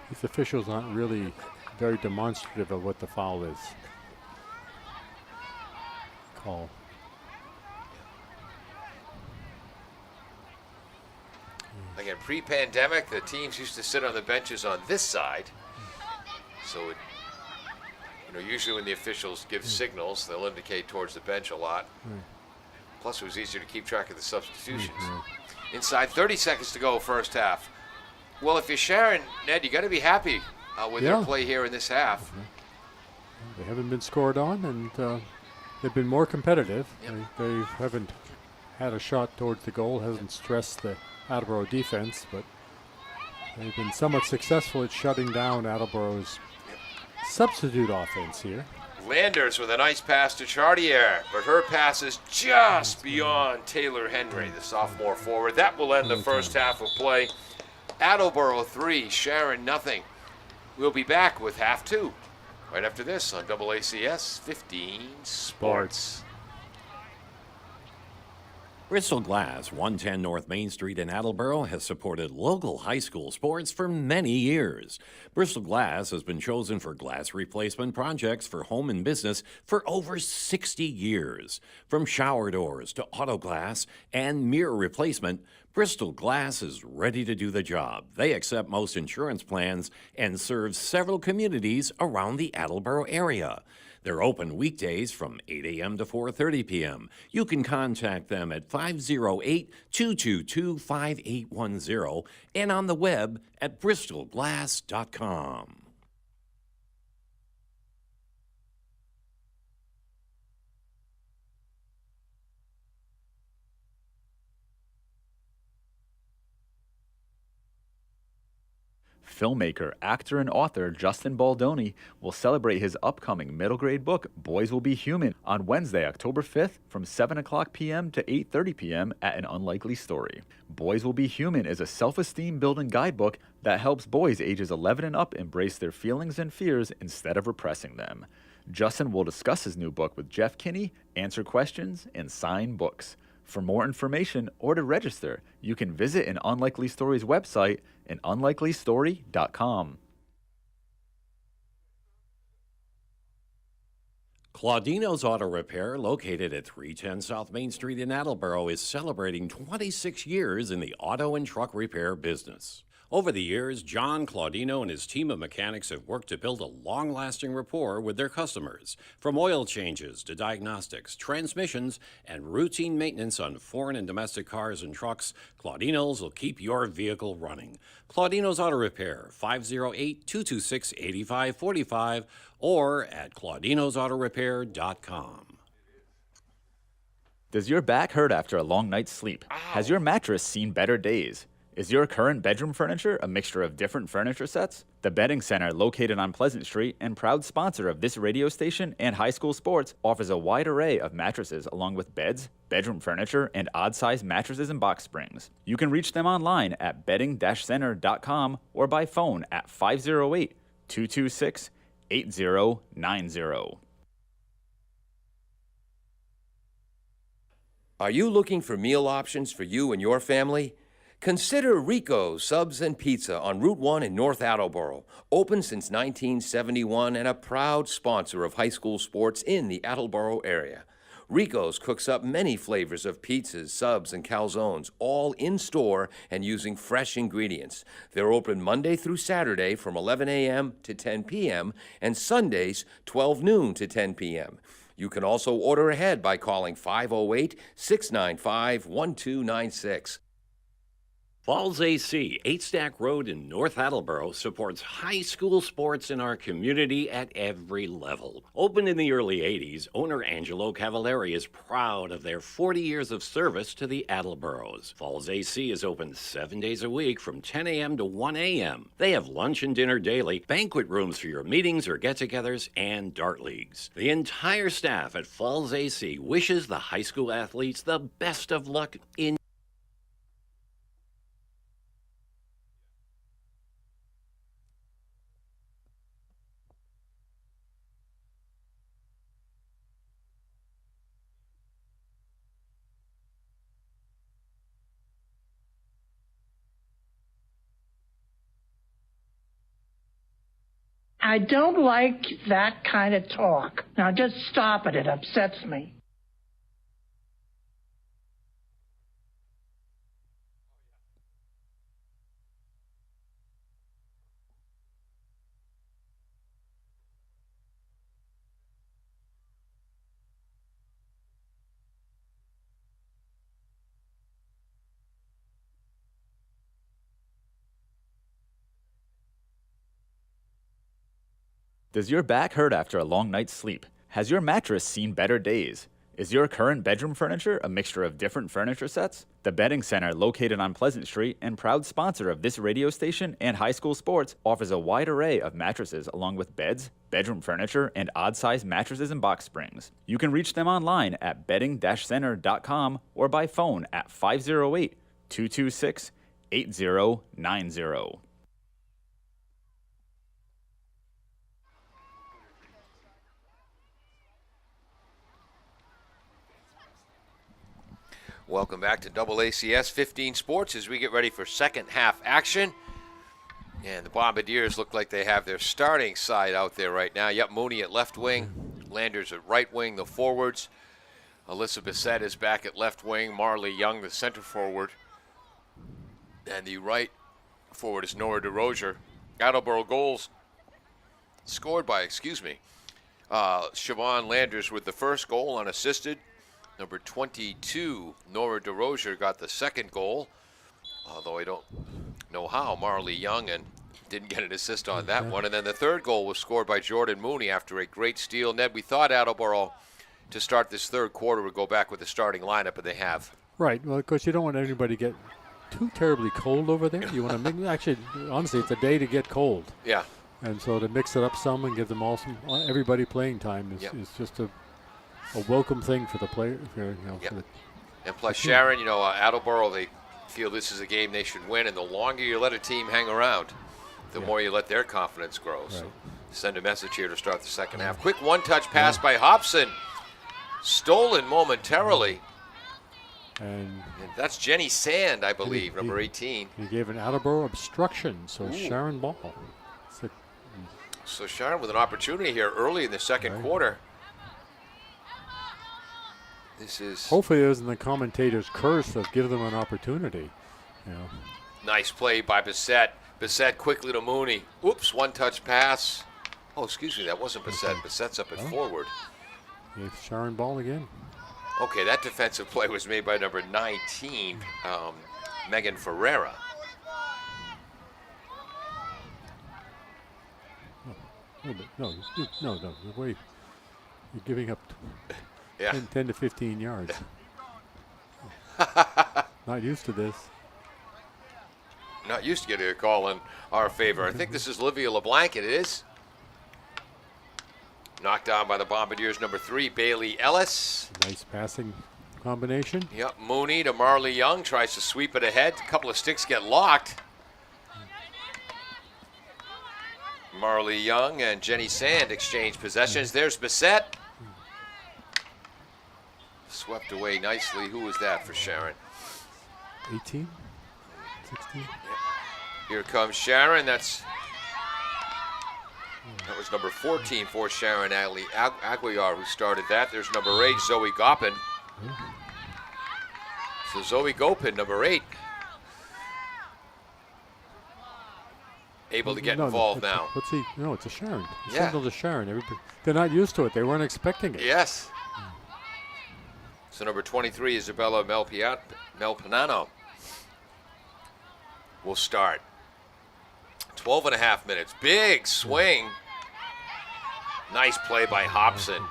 These officials aren't really very demonstrative of what the foul is. Call. Again, pre-pandemic, the teams used to sit on the benches on this side. So, usually when the officials give signals, they'll indicate towards the bench a lot. Plus, it was easier to keep track of the substitutions. Inside 30 seconds to go, first half. Well, if you're Sharon, Ned, you got to be happy with their play here in this half. They haven't been scored on, and they've been more competitive. They haven't had a shot towards the goal, hasn't stressed the Attleboro defense, but they've been somewhat successful at shutting down Attleboro's substitute offense here. Landers with a nice pass to Chartier, but her pass is just beyond Taylor Henry, the sophomore forward. That will end the first half of play. Attleboro 3, Sharon nothing. We'll be back with half 2 right after this on AACS 15 Sports. Bristol Glass, 110 North Main Street in Attleboro, has supported local high school sports for many years. Bristol Glass has been chosen for glass replacement projects for home and business for over 60 years. From shower doors to auto glass and mirror replacement, Bristol Glass is ready to do the job. They accept most insurance plans and serve several communities around the Attleboro area. They're open weekdays from 8 a.m. to 4:30 p.m. You can contact them at 508-222-5810 and on the web at bristolglass.com. Filmmaker, actor, and author Justin Baldoni will celebrate his upcoming middle grade book, Boys Will Be Human, on Wednesday, October 5th from 7 o'clock p.m. to 8:30 p.m. at An Unlikely Story. Boys Will Be Human is a self-esteem building guidebook that helps boys ages 11 and up embrace their feelings and fears instead of repressing them. Justin will discuss his new book with Jeff Kinney, answer questions, and sign books. For more information or to register, you can visit An Unlikely Story's website, anunlikelystory.com. Claudino's Auto Repair, located at 310 South Main Street in Attleboro, is celebrating 26 years in the auto and truck repair business. Over the years, John Claudino and his team of mechanics have worked to build a long-lasting rapport with their customers. From oil changes to diagnostics, transmissions, and routine maintenance on foreign and domestic cars and trucks, Claudino's will keep your vehicle running. Claudino's Auto Repair, 508-226-8545 or at claudinosautorepair.com. Does your back hurt after a long night's sleep? Has your mattress seen better days? Is your current bedroom furniture a mixture of different furniture sets? The Bedding Center, located on Pleasant Street and proud sponsor of this radio station and high school sports, offers a wide array of mattresses along with beds, bedroom furniture, and odd-sized mattresses and box springs. You can reach them online at bedding-center.com or by phone at 508-226-8090. Are you looking for meal options for you and your family? Consider Rico's Subs and Pizza on Route 1 in North Attleboro. Open since 1971 and a proud sponsor of high school sports in the Attleboro area. Rico's cooks up many flavors of pizzas, subs, and calzones, all in-store and using fresh ingredients. They're open Monday through Saturday from 11 a.m. to 10 p.m. and Sundays 12 noon to 10 p.m. You can also order ahead by calling 508-695-1296. Falls AC, 8 Stack Road in North Attleboro, supports high school sports in our community at every level. Opened in the early 80s, owner Angelo Cavallari is proud of their 40 years of service to the Attleboros. Falls AC is open 7 days a week from 10 a.m. to 1 a.m. They have lunch and dinner daily, banquet rooms for your meetings or get-togethers, and dart leagues. The entire staff at Falls AC wishes the high school athletes the best of luck in I don't like that kind of talk. Now just stop it. It upsets me. Does your back hurt after a long night's sleep? Has your mattress seen better days? Is your current bedroom furniture a mixture of different furniture sets? The Bedding Center, located on Pleasant Street and proud sponsor of this radio station and high school sports, offers a wide array of mattresses along with beds, bedroom furniture, and odd-sized mattresses and box springs. You can reach them online at bedding-center.com or by phone at 508-226-8090. Welcome back to AACS 15 Sports as we get ready for second half action. And the Bombardiers look like they have their starting side out there right now. Yep, Mooney at left wing, Landers at right wing, the forwards. Alyssa Bissett is back at left wing, Marley Young, the center forward. And the right forward is Nora DeRozier. Attleboro goals scored by, Siobhan Landers with the first goal unassisted. Number 22, Nora DeRozier, got the second goal, although I don't know how. Marley Young and didn't get an assist on that one. And then the third goal was scored by Jordan Mooney after a great steal. Ned, we thought Attleboro to start this third quarter would go back with the starting lineup, but they have. Right. Well, of course, you don't want anybody to get too terribly cold over there. You want to make, actually, honestly, it's a day to get cold. Yeah. And so to mix it up some and give them all everybody playing time is just a welcome thing for the player. And plus, Sharon, Attleboro, they feel this is a game they should win, and the longer you let a team hang around, the more you let their confidence grow. Right. So send a message here to start the second half. Quick one-touch pass by Hobson. Stolen momentarily. And that's Jenny Sand, I believe, number 18. He gave an Attleboro obstruction, so Sharon ball. So Sharon with an opportunity here early in the second quarter. This is hopefully it isn't the commentator's curse of give them an opportunity. Nice play by Bissett. Bissett quickly to Mooney. Oops, one-touch pass. Oh, excuse me, that wasn't Bissett. Bissett's up at forward. Gave Sharon ball again. Okay, that defensive play was made by number 19, Megan Ferreira. No, wait. You're giving up 10 to 15 yards. Not used to this. Not used to getting a call in our favor. I think this is Olivia LeBlanc. It is. Knocked down by the Bombardiers, number 3, Bailey Ellis. Nice passing combination. Yep, Mooney to Marley Young. Tries to sweep it ahead. A couple of sticks get locked. Marley Young and Jenny Sand exchange possessions. There's Bissett. Swept away nicely. Who was that for Sharon? 18? 16? Here comes Sharon. That was number 14 for Sharon Aguiar who started that. There's number 8, Zoe Gopin. So Zoe Gopin, number 8. Able to get involved now. Let's see. No, it's a Sharon. It's Yeah. signaled to Sharon. They're not used to it. They weren't expecting it. Yes. So number 23, Isabella Melpanano will start. 12 and a half minutes. Big swing. Nice play by Hobson.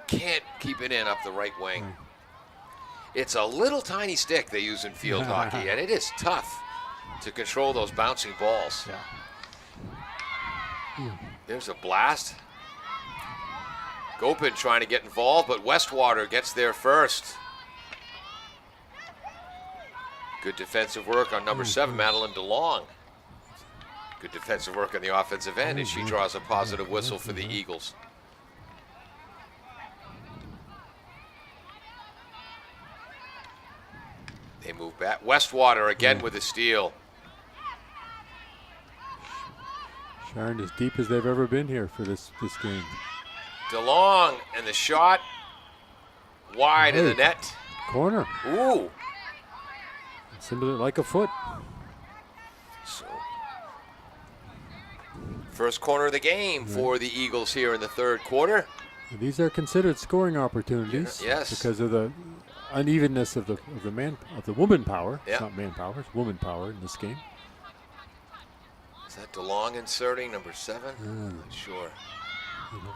Can't keep it in up the right wing. It's a little tiny stick they use in field hockey, and it is tough to control those bouncing balls. There's a blast. Gopin trying to get involved, but Westwater gets there first. Good defensive work on number 7, Madeline DeLong. Good defensive work on the offensive end, and she draws a positive whistle for the Eagles. They move back. Westwater again with a steal. Sharon as deep as they've ever been here for this game. DeLong and the shot wide of the net. Corner. Ooh. Similar like a foot. So, first corner of the game for the Eagles here in the third quarter. These are considered scoring opportunities. Yes. Because of the unevenness of the woman power. Yeah. It's not manpower, it's woman power in this game. Is that DeLong inserting number 7? Not sure.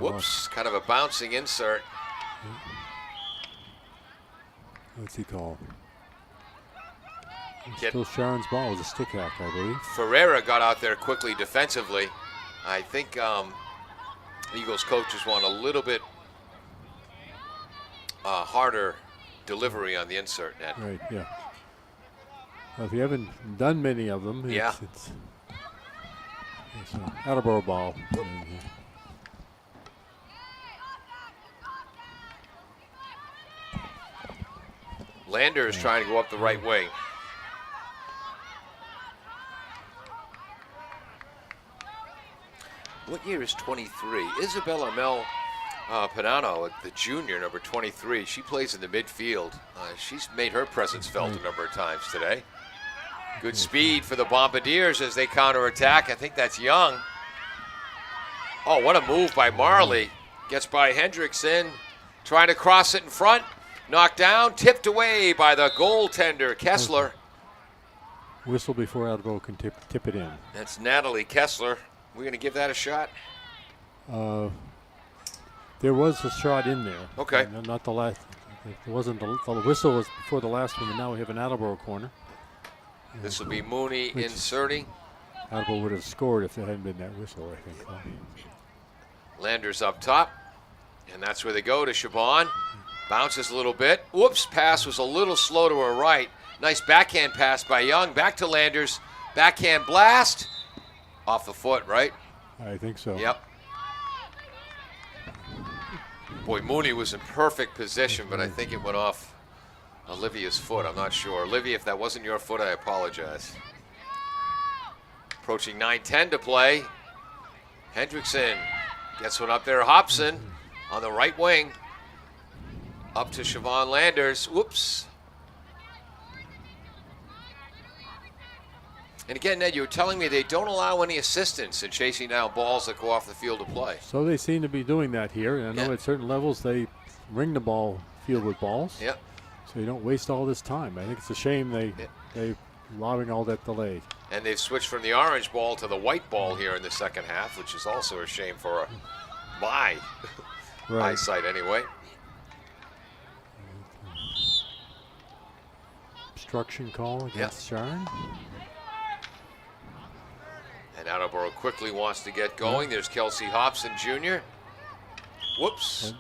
Whoops, kind of a bouncing insert. What's he called? Still Sharon's ball. It was a stick hack, I believe. Ferreira got out there quickly defensively. I think Eagles coaches want a little bit harder delivery on the insert net. Right, yeah. Well, if you haven't done many of them, it's an Attleboro ball. Landers trying to go up the right wing. What year is 23? Isabella Mel Panano, the junior, number 23. She plays in the midfield. She's made her presence felt a number of times today. Good speed for the Bombardiers as they counterattack. I think that's Young. Oh, what a move by Marley. Gets by Hendrickson. Trying to cross it in front. Knocked down. Tipped away by the goaltender, Kessler. Whistle before Attleboro can tip it in. That's Natalie Kessler. We're going to give that a shot. There was a shot in there. Okay. Not the last. It wasn't the whistle was before the last one, and now we have an Attleboro corner. This will be Mooney inserting. Attleboro would have scored if there hadn't been that whistle, I think. Landers up top, and that's where they go to Shaban. Bounces a little bit. Whoops, pass was a little slow to her right. Nice backhand pass by Young. Back to Landers. Backhand blast. Off the foot, right? I think so. Yep. Boy, Mooney was in perfect position, but I think it went off Olivia's foot. I'm not sure. Olivia, if that wasn't your foot, I apologize. Approaching 9:10 to play. Hendrickson gets one up there. Hobson on the right wing. Up to Siobhan Landers. Whoops. And again, Ned, you were telling me they don't allow any assistance in chasing down balls that go off the field of play. So they seem to be doing that here. And I know at certain levels they ring the ball field with balls. Yep. So you don't waste all this time. I think it's a shame they allowing all that delay. And they've switched from the orange ball to the white ball here in the second half, which is also a shame for my eyesight anyway. Obstruction call against Sharon. And Attleboro quickly wants to get going. There's Kelsey Hobson Jr. Whoops.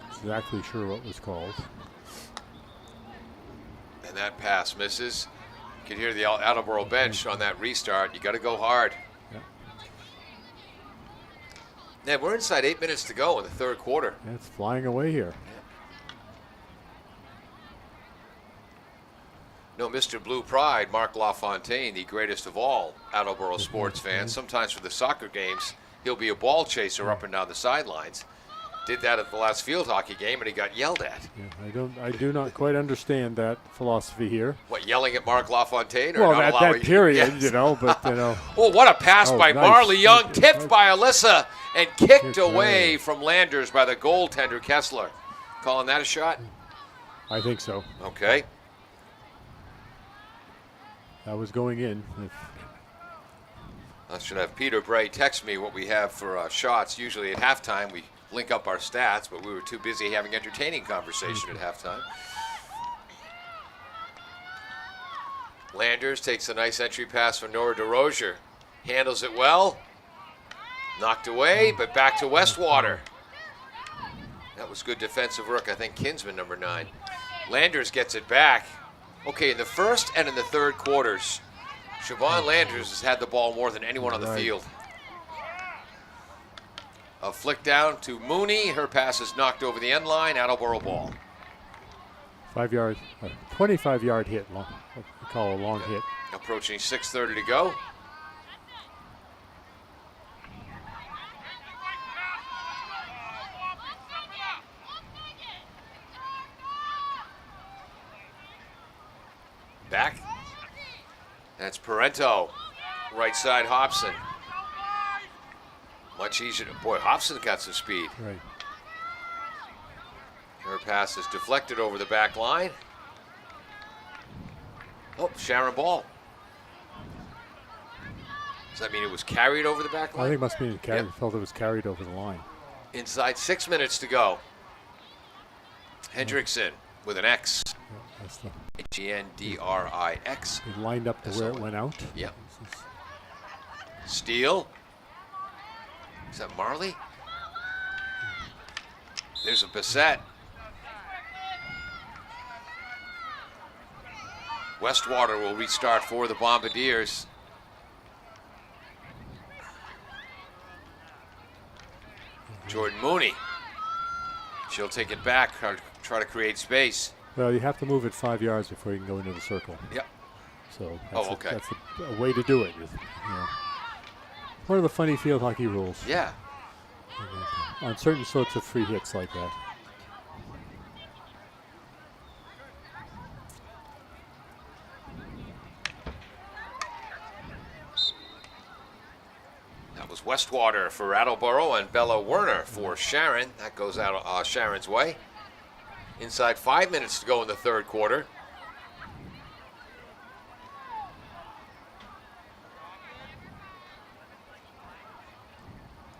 Exactly sure what was called. And that pass misses. You can hear the Attleboro bench on that restart. You got to go hard. Yeah, we're inside 8 minutes to go in the third quarter. Yeah, it's flying away here. No, Mr. Blue Pride, Mark LaFontaine, the greatest of all Attleboro sports fans. Sometimes for the soccer games, he'll be a ball chaser up and down the sidelines. Did that at the last field hockey game, and he got yelled at. Yeah, I do not quite understand that philosophy here. What, yelling at Mark LaFontaine? Or well, not at allowing that period, yes. you know, but, you know. Oh, what a pass by nice. Marley Young, tipped by Alyssa, and kicked away from Landers by the goaltender Kessler. Calling that a shot? I think so. Okay. That was going in. I should have Peter Bray text me what we have for shots. Usually at halftime we link up our stats, but we were too busy having entertaining conversation at halftime. Landers takes a nice entry pass from Nora DeRozier. Handles it well. Knocked away, but back to Westwater. That was good defensive work. I think Kinsman, number 9. Landers gets it back. Okay, in the first and in the third quarters, Siobhan Landers has had the ball more than anyone on the field. A flick down to Mooney. Her pass is knocked over the end line. Attleboro ball. 5-yard, 25-yard hit. What we call a long hit. Approaching 6:30 to go. Back. That's Parento. Right side Hobson. Much easier. Boy, Hobson got some speed. Right. Her pass is deflected over the back line. Oh, Sharon ball. Does that mean it was carried over the back line? I think it must be carried. Yep. Felt it was carried over the line. Inside 6 minutes to go. Hendrickson with an X. Yeah, that's the. Hendrix. It lined up to where it went out. Yep. Steele. Is that Marley? There's a Bissett. Westwater will restart for the Bombardiers. Jordan Mooney. She'll take it back, try to create space. Well, you have to move it 5 yards before you can go into the circle. Yep. So Okay. that's a way to do it. One of the funny field hockey rules. Yeah. On certain sorts of free hits like that. That was Westwater for Attleboro and Bella Werner for Sharon. That goes out Sharon's way. Inside 5 minutes to go in the third quarter.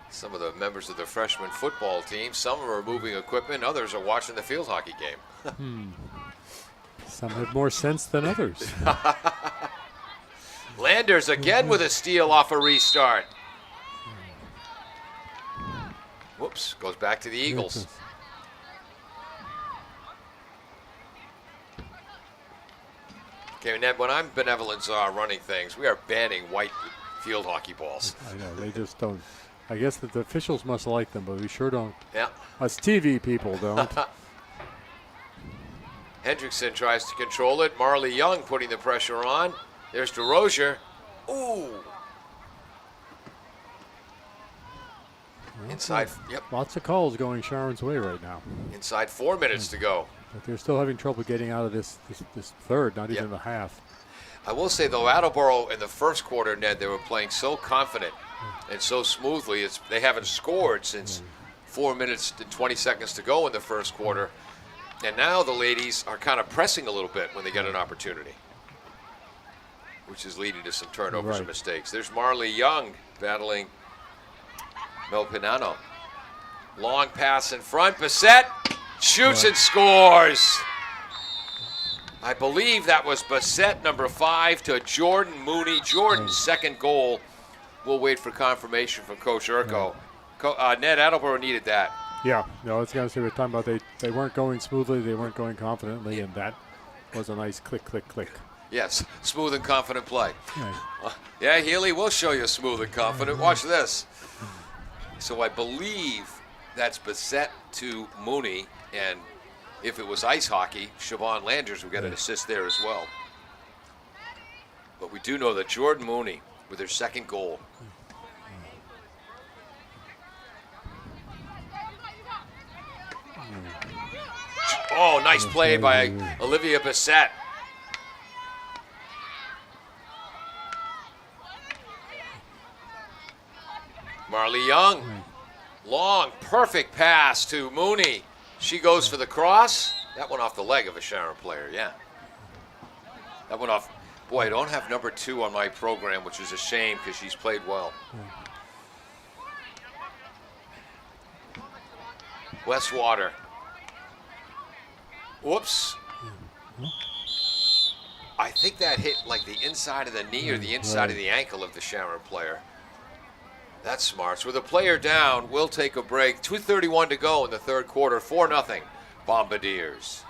Some of the members of the freshman football team, some are moving equipment, others are watching the field hockey game. Some have more sense than others. Landers again with a steal off a restart. Whoops, goes back to the Eagles. Okay, Ned, when I'm benevolence running things, we are banning white field hockey balls. I know, they just don't. I guess that the officials must like them, but we sure don't. Yeah. Us TV people don't. Hendrickson tries to control it. Marley Young putting the pressure on. There's DeRozier. Ooh. Inside, yep. Lots of calls going Sharon's way right now. Inside 4 minutes to go. But they're still having trouble getting out of this third, not even the half. I will say, though, Attleboro in the first quarter, Ned, they were playing so confident and so smoothly. They haven't scored since 4 minutes and 20 seconds to go in the first quarter. And now the ladies are kind of pressing a little bit when they get an opportunity, which is leading to some turnovers and mistakes. There's Marley Young battling Mel Pinano. Long pass in front. Bissett shoots and scores. I believe that was Bissett, number 5, to Jordan Mooney. Jordan's second goal. We'll wait for confirmation from Coach Urko. Ned, Attleboro needed that. Yeah, no, I was going to say we're talking about they weren't going smoothly, they weren't going confidently, and that was a nice click, click, click. Yes, smooth and confident play. Right. Yeah, Healy, we'll show you smooth and confident. Watch this. So I believe that's Bissett to Mooney, and if it was ice hockey, Siobhan Landers would get an assist there as well. But we do know that Jordan Mooney, with her second goal. Oh, nice play by Olivia Bissett. Marley Young, long, perfect pass to Mooney. She goes for the cross. That went off the leg of a Sharon player, yeah. That went off. Boy, I don't have number 2 on my program, which is a shame because she's played well. Westwater. Whoops. I think that hit like the inside of the knee or the inside of the ankle of the Sharon player. That's smart. So with a player down, we'll take a break. 2:31 to go in the third quarter. 4-0 Bombardiers.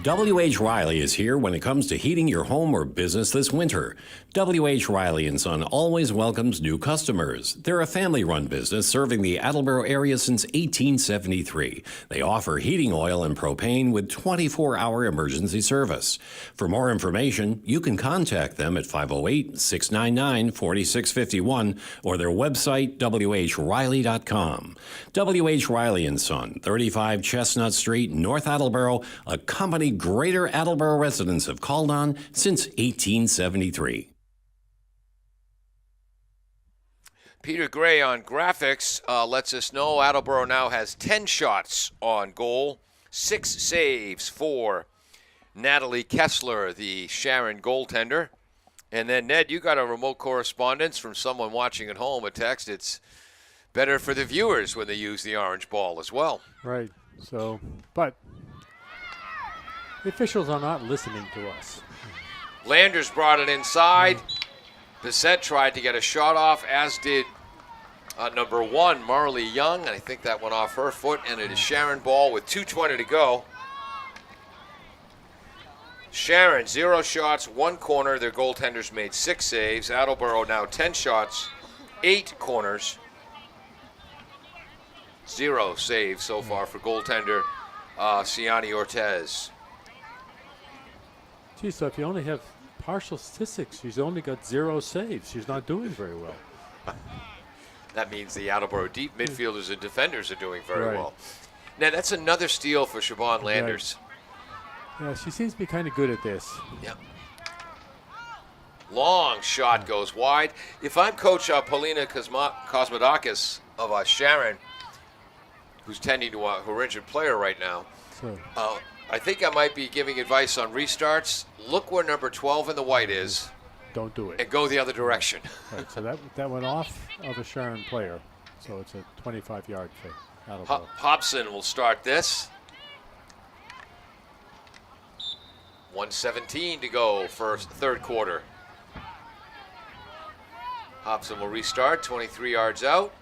W.H. Riley is here when it comes to heating your home or business this winter. W.H. Riley & Son always welcomes new customers. They're a family-run business serving the Attleboro area since 1873. They offer heating oil and propane with 24-hour emergency service. For more information, you can contact them at 508-699-4651 or their website, whriley.com. W.H. Riley & Son, 35 Chestnut Street, North Attleboro, a company Greater Attleboro residents have called on since 1873. Peter Gray on graphics lets us know Attleboro now has 10 shots on goal, 6 saves for Natalie Kessler, the Sharon goaltender. And then, Ned, you got a remote correspondence from someone watching at home, a text. It's better for the viewers when they use the orange ball as well. Right. So, but the officials are not listening to us. Landers brought it inside. Bissett tried to get a shot off, as did number 1, Marley Young. And I think that went off her foot, and it is Sharon ball with 2:20 to go. Sharon, 0 shots, 1 corner. Their goaltenders made 6 saves. Attleboro now 10 shots, 8 corners. 0 saves so far for goaltender Ciani Ortez. Gee, so if you only have partial statistics, she's only got 0 saves. She's not doing very well. That means the Attleboro deep midfielders and defenders are doing very Right. well. Now, that's another steal for Siobhan Landers. Yeah, she seems to be kind of good at this. Yep. Long shot goes wide. If I'm Coach Paulina Kosmodakis of Sharon, who's tending to her injured player right now, So I think I might be giving advice on restarts. Look where number 12 in the white is don't do it. and go the other direction. Right, so that went off of a Sharon player. So it's a 25-yard for Attleboro. Hobson will start this. 1:17 to go for third quarter. Hobson will restart, 23 yards out.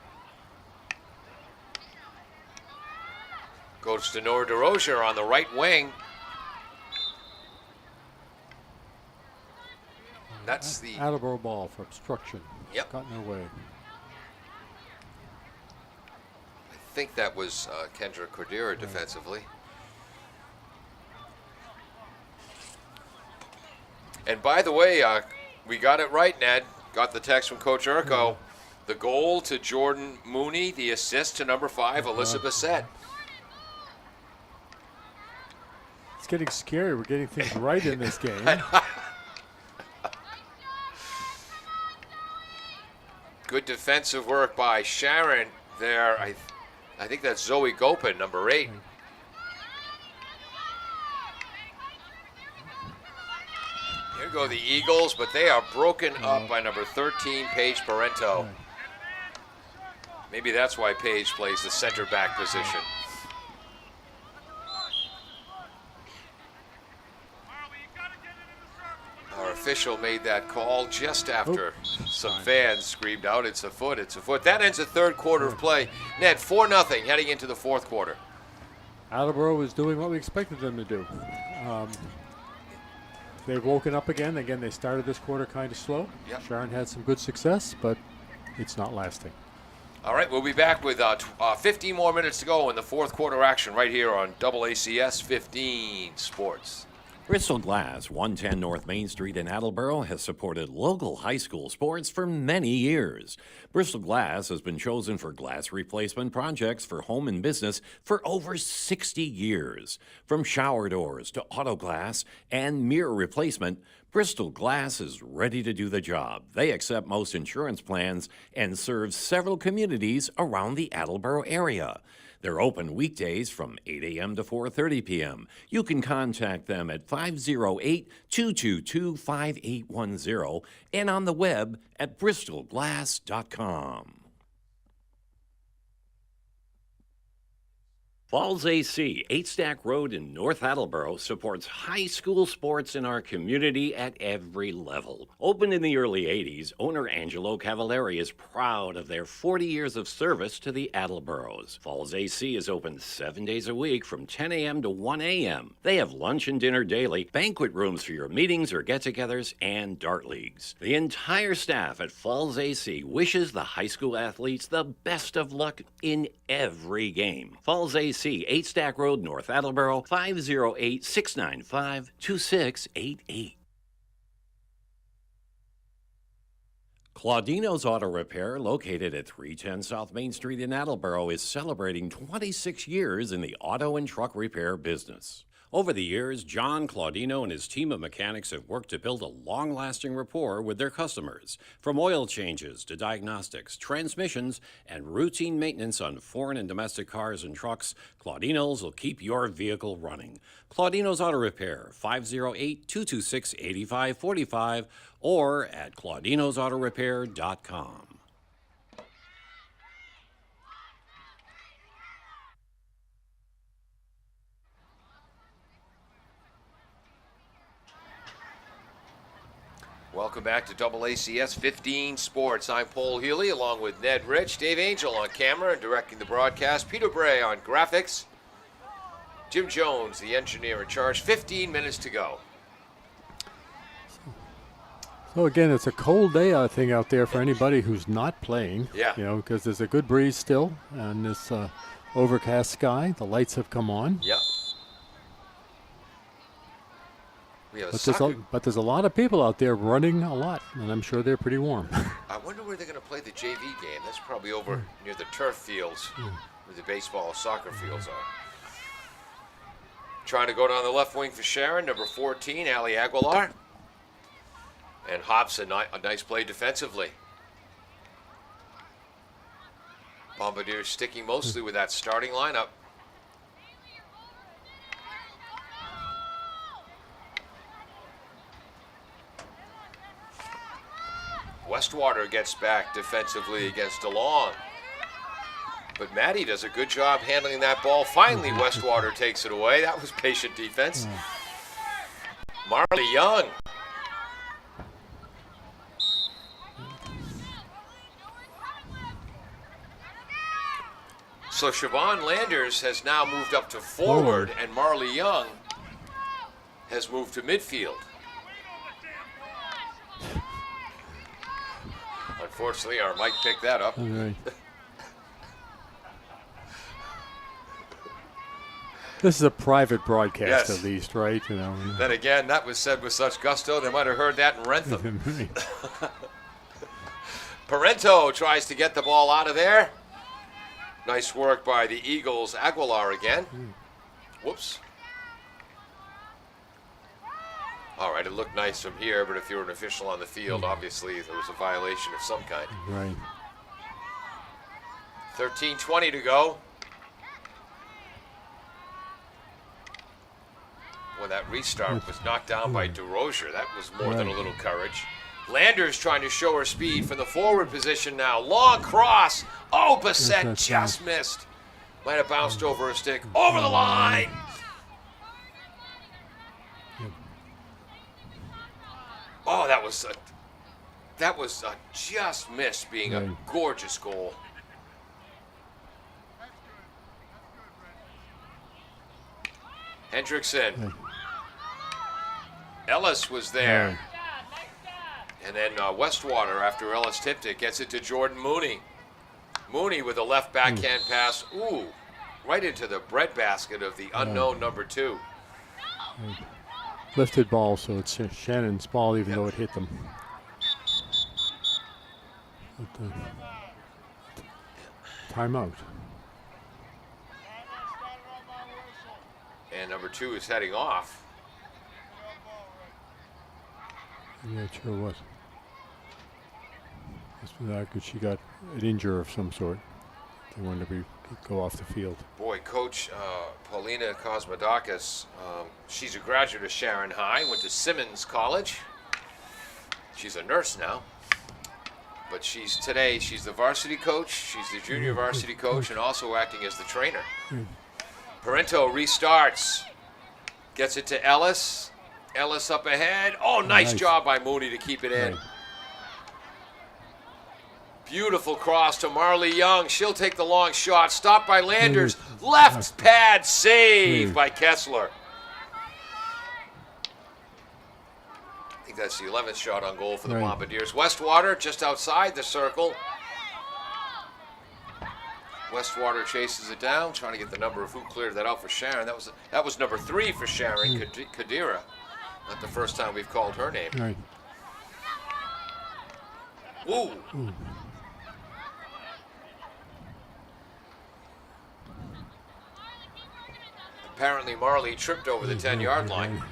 Goes to Nora DeRozier on the right wing. That's the Attleboro ball for obstruction. Yep. Got in her way. I think that was Kendra Cordera defensively. And by the way, we got it right, Ned. Got the text from Coach Urko. The goal to Jordan Mooney, the assist to number 5, Alyssa Bissett. It's getting scary. We're getting things right in this game. Good defensive work by Sharon there. I think that's Zoe Gopin, number 8. Here go the Eagles, but they are broken up by number 13, Paige Parento. Maybe that's why Paige plays the center back position. Our official made that call just after some fans screamed out, "It's a foot, it's a foot." That ends the third quarter of play. Ned, 4-0 heading into the fourth quarter. Attleboro was doing what we expected them to do. They've woken up again. Again, they started this quarter kind of slow. Yep. Sharon had some good success, but it's not lasting. All right, we'll be back with 15 more minutes to go in the fourth quarter action right here on AACS 15 Sports. Bristol Glass, 110 North Main Street in Attleboro, has supported local high school sports for many years. Bristol Glass has been chosen for glass replacement projects for home and business for over 60 years. From shower doors to auto glass and mirror replacement, Bristol Glass is ready to do the job. They accept most insurance plans and serve several communities around the Attleboro area. They're open weekdays from 8 a.m. to 4:30 p.m. You can contact them at 508-222-5810 and on the web at bristolglass.com. Falls AC, 8 Stack Road in North Attleboro, supports high school sports in our community at every level. Opened in the early 80s, owner Angelo Cavallari is proud of their 40 years of service to the Attleboros. Falls AC is open 7 days a week from 10 a.m. to 1 a.m. They have lunch and dinner daily, banquet rooms for your meetings or get-togethers, and dart leagues. The entire staff at Falls AC wishes the high school athletes the best of luck in every game. Falls AC, 8 Stack Road, North Attleboro, 508-695-2688. Claudino's Auto Repair, located at 310 South Main Street in Attleboro, is celebrating 26 years in the auto and truck repair business. Over the years, John Claudino and his team of mechanics have worked to build a long-lasting rapport with their customers. From oil changes to diagnostics, transmissions, and routine maintenance on foreign and domestic cars and trucks, Claudino's will keep your vehicle running. Claudino's Auto Repair, 508-226-8545 or at claudinosautorepair.com. Welcome back to AACS 15 Sports. I'm Paul Healy along with Ned Rich, Dave Angel on camera and directing the broadcast, Peter Bray on graphics, Jim Jones, the engineer in charge. 15 minutes to go. So again, it's a cold day, I think, out there for anybody who's not playing. Yeah. You know, because there's a good breeze still, and this overcast sky. The lights have come on. Yep. We have a But soccer. but there's a lot of people out there running a lot, and I'm sure they're pretty warm. I wonder where they're going to play the JV game. That's probably over near the turf fields where the baseball and soccer fields are. Trying to go down the left wing for Sharon, number 14, Ali Aguilar. And Hobson, a nice play defensively. Bombardiers sticking mostly with that starting lineup. Westwater gets back defensively against DeLong. But Maddie does a good job handling that ball. Finally, Westwater takes it away. That was patient defense. Marley Young. So Siobhan Landers has now moved up to forward, and Marley Young has moved to midfield. Unfortunately, our mic picked that up. All right. This is a private broadcast, Yes. at least, right? You know. Then again, that was said with such gusto, they might have heard that in Rentham. Parento tries to get the ball out of there. Nice work by the Eagles. Aguilar again. Whoops. All right, it looked nice from here, but if you're an official on the field, obviously there was a violation of some kind. Right. 13:20 to go. When that restart was knocked down by DeRozier, that was more than a little courage. Landers trying to show her speed from the forward position now. Long cross. Oh, Bissett just missed. Might have bounced over a stick. Over the line. Oh, that was a just miss, being a gorgeous goal. Hendrickson. Ellis was there. And then Westwater, after Ellis tipped it, gets it to Jordan Mooney. Mooney with a left backhand pass. Ooh, right into the breadbasket of the unknown number 2. Lifted ball, so it's Shannon's ball, even though it hit them. But, timeout. And number 2 is heading off. I'm not sure what. She got an injury of some sort. They wanted to go off the field. Boy, Coach Paulina Kosmodakis, she's a graduate of Sharon High, went to Simmons College. She's a nurse now. But she's the varsity coach, she's the junior varsity coach, and also acting as the trainer. Parento restarts. Gets it to Ellis. Ellis up ahead. Oh, nice job by Mooney to keep it in. Right. Beautiful cross to Marley Young. She'll take the long shot. Stopped by Landers. Left pad save by Kessler. I think that's the 11th shot on goal for the Bombardiers. Westwater just outside the circle. Westwater chases it down, trying to get the number of who cleared that out for Sharon. That was number 3 for Sharon, Kadira. Not the first time we've called her name. Right. Woo! Apparently Marley tripped over the 10-yard line.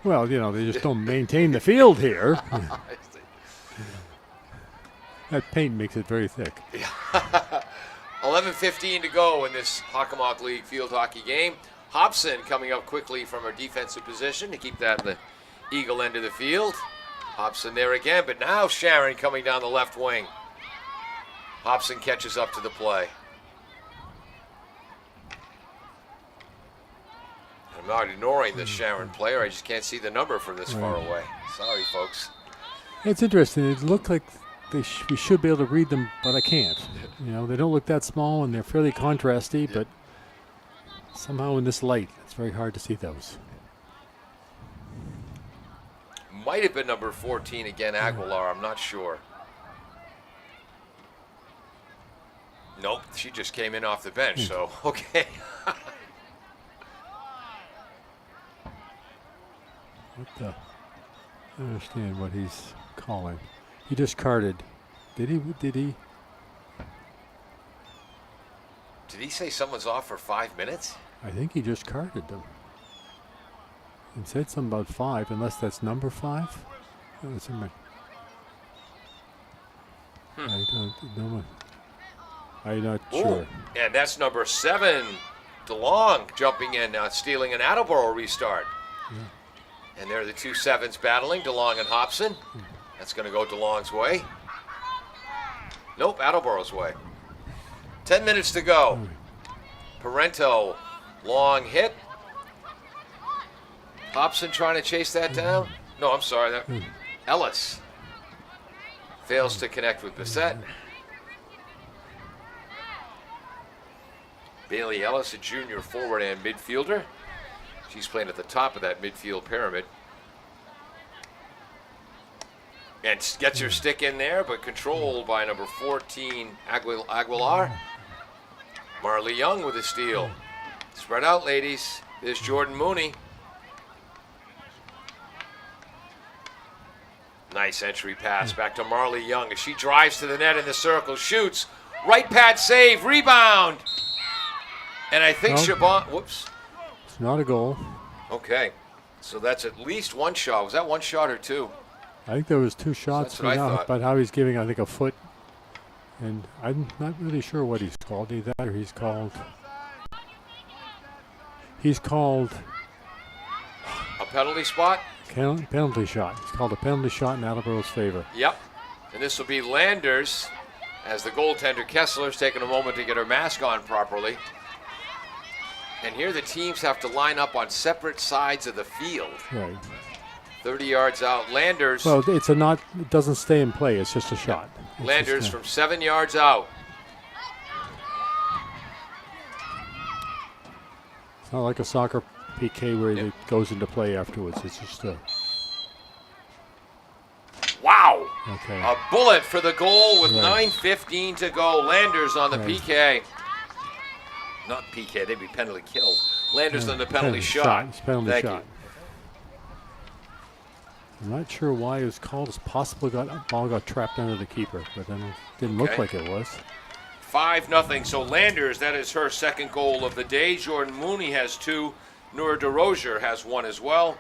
Well, you know, they just don't maintain the field here. That paint makes it very thick. 11:15 to go in this Hockomock League field hockey game. Hobson coming up quickly from her defensive position to keep that in the Eagle end of the field. Hobson there again, but now Sharon coming down the left wing. Hobson catches up to the play. I'm not ignoring the Sharon player. I just can't see the number from this far away. Sorry, folks. It's interesting. It looked like we should be able to read them, but I can't. You know, they don't look that small, and they're fairly contrasty, but somehow in this light, it's very hard to see those. Might have been number 14 again, Aguilar. I'm not sure. Nope, she just came in off the bench, so okay. What the? I don't understand what he's calling. He just carded. Did he? Did he say someone's off for 5 minutes? I think he just carded them. He said something about 5, unless that's number 5. That was in my. I don't know. I'm not sure. And that's number 7, DeLong, jumping in, stealing an Attleboro restart. Yeah. And there are the 2 sevens battling, DeLong and Hobson. That's going to go DeLong's way. Nope, Attleboro's way. 10 minutes to go. Parento, long hit. Hobson trying to chase that down. No, I'm sorry. Ellis fails to connect with Bissett. Bailey Ellis, a junior forward and midfielder. She's playing at the top of that midfield pyramid. And gets her stick in there, but controlled by number 14, Aguilar. Marley Young with a steal. Spread out, ladies. There's Jordan Mooney. Nice entry pass back to Marley Young as she drives to the net in the circle, shoots. Right pad save, rebound. And I think Sharon, whoops. It's not a goal. Okay, so that's at least one shot. Was that one shot or 2? I think there was 2 shots. That's what I thought. But how he's giving, I think, a foot. And I'm not really sure what he's called. Either that or he's called. A penalty spot? Penalty shot. It's called a penalty shot in Attleboro's favor. Yep. And this will be Landers as the goaltender Kessler's taking a moment to get her mask on properly. And here the teams have to line up on separate sides of the field. Right. 30 yards out. Landers. Well, it's it doesn't stay in play. It's just a shot. It's Landers just, from 7 yards out. It's not like a soccer PK where it goes into play afterwards. It's just a. Wow. Okay. A bullet for the goal with Right. 9:15 to go. Landers on the Right. PK. Not PK, they'd be penalty killed. Landers on the penalty shot. It's penalty Thank shot. I'm not sure why it was called. It's possible ball got trapped under the keeper, but then it didn't look Okay. like it was. 5-0. So Landers, that is her second goal of the day. Jordan Mooney has 2. Noura DeRozier has 1 as well.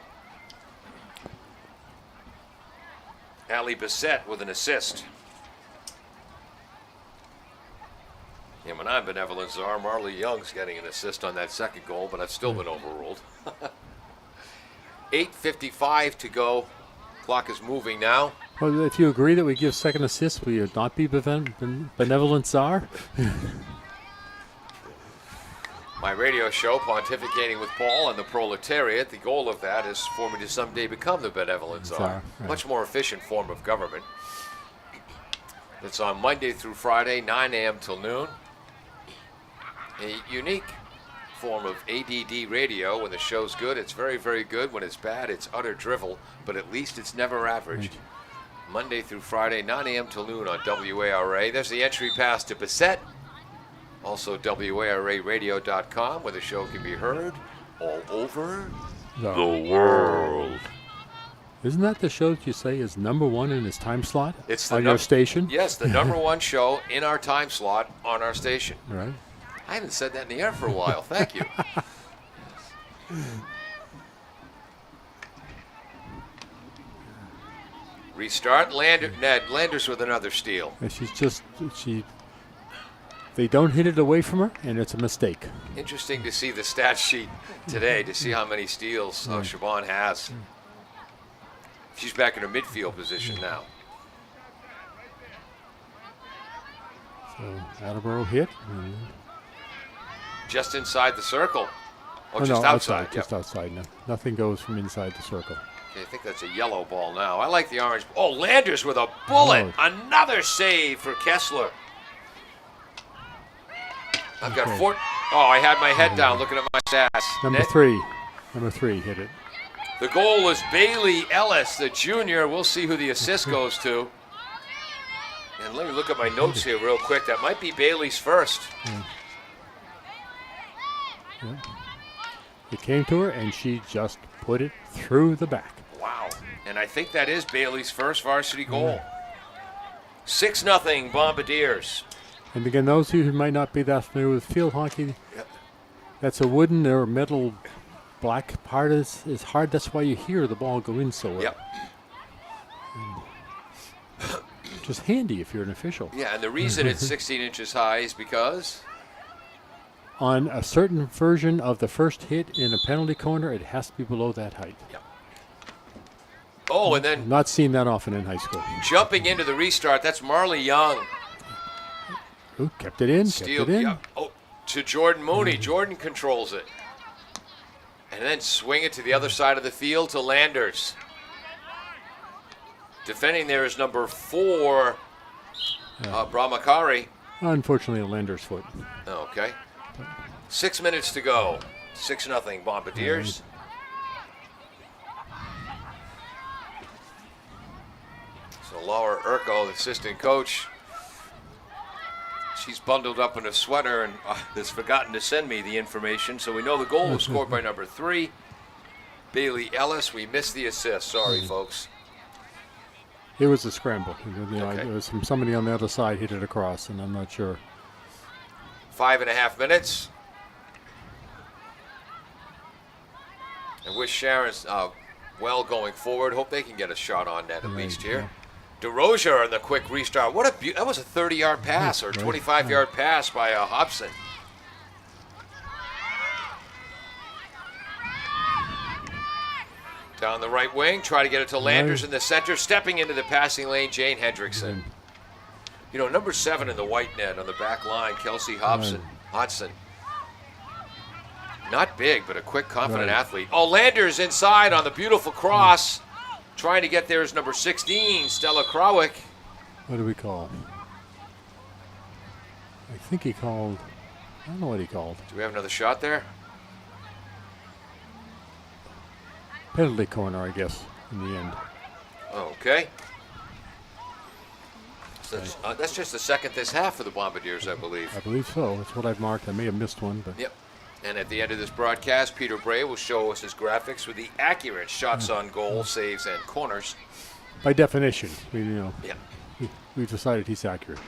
Ali Bissett with an assist. And when I'm benevolent czar, Marley Young's getting an assist on that second goal, but I've still been overruled. 8:55 to go. Clock is moving now. Well, if you agree that we give second assists, will you not be benevolent czar? My radio show, Pontificating with Paul and the Proletariat, the goal of that is for me to someday become the benevolent czar. Czar, right. Much more efficient form of government. It's on Monday through Friday, 9 a.m. till noon. A unique form of ADD radio. When the show's good, it's very, very good. When it's bad, it's utter drivel, but at least it's never average. Right. Monday through Friday, 9 a.m. till noon on WARA. There's the entry pass to Bissett. Also, WARAradio.com, where the show can be heard all over the world. Isn't that the show that you say is number 1 in its time slot It's the on your station? Yes, the number 1 show in our time slot on our station. Right. I haven't said that in the air for a while. Thank you. Restart. Landers with another steal. And they don't hit it away from her, and it's a mistake. Interesting to see the stat sheet today to see how many steals Sharon has. She's back in her midfield position now. So Attleboro hit. Just inside the circle. Oh, no, just outside. Just outside now. Nothing goes from inside the circle. Okay, I think that's a yellow ball now. I like the orange. Oh, Landers with a bullet. Oh. Another save for Kessler. I've got Okay. 4. Oh, I had my head down looking at my stats. Number Net- 3. Number 3 hit it. The goal is Bailey Ellis, the junior. We'll see who the assist goes to. And let me look at my notes here real quick. That might be Bailey's first. Yeah. It came to her, and she just put it through the back. Wow. And I think that is Bailey's first varsity goal. 6-0 Bombardiers. And again, those of you who might not be that familiar with field hockey, that's a wooden or metal black part is hard. That's why you hear the ball go in so well. Yep. Just handy if you're an official. Yeah, and the reason it's 16 inches high is because on a certain version of the first hit in a penalty corner, it has to be below that height. Yep. Oh, and then Not seen that often in high school. jumping into the restart, that's Marley Young. Ooh, kept it in, Steal, kept it in. yeah. Oh, to Jordan Mooney. Jordan controls it. And then swing it to the other side of the field to Landers. Defending there is number 4, Brahmakari. Unfortunately, a lender's foot. Okay. 6 minutes to go. 6-0 Bombardiers. So Laura Urkel, the assistant coach, she's bundled up in a sweater and has forgotten to send me the information. So we know the goal was scored by number 3, Bailey Ellis. We missed the assist. Sorry, folks. It was a scramble. Okay. It was from somebody on the other side hit it across, and I'm not sure. 5.5 minutes. I wish Sharon's well going forward. Hope they can get a shot on net at least here. DeRozier on the quick restart. What a that was a 30-yard pass or 25-yard pass by Hobson. Down the right wing, try to get it to Landers in the center. Stepping into the passing lane, Jane Hendrickson. You know, number 7 in the white net on the back line, Kelsey Hodson. Not big, but a quick, confident athlete. Oh, Landers inside on the beautiful cross. Trying to get there is number 16, Stella Krawick. What do we call? I think he called. I don't know what he called. Do we have another shot there? Penalty corner, I guess, in the end. Okay. So that's just the second this half for the Bombardiers, I believe. I believe so. That's what I've marked. I may have missed one, but Yep. And at the end of this broadcast, Peter Bray will show us his graphics with the accurate shots on goal, saves, and corners. by definition, Yeah. we've decided he's accurate.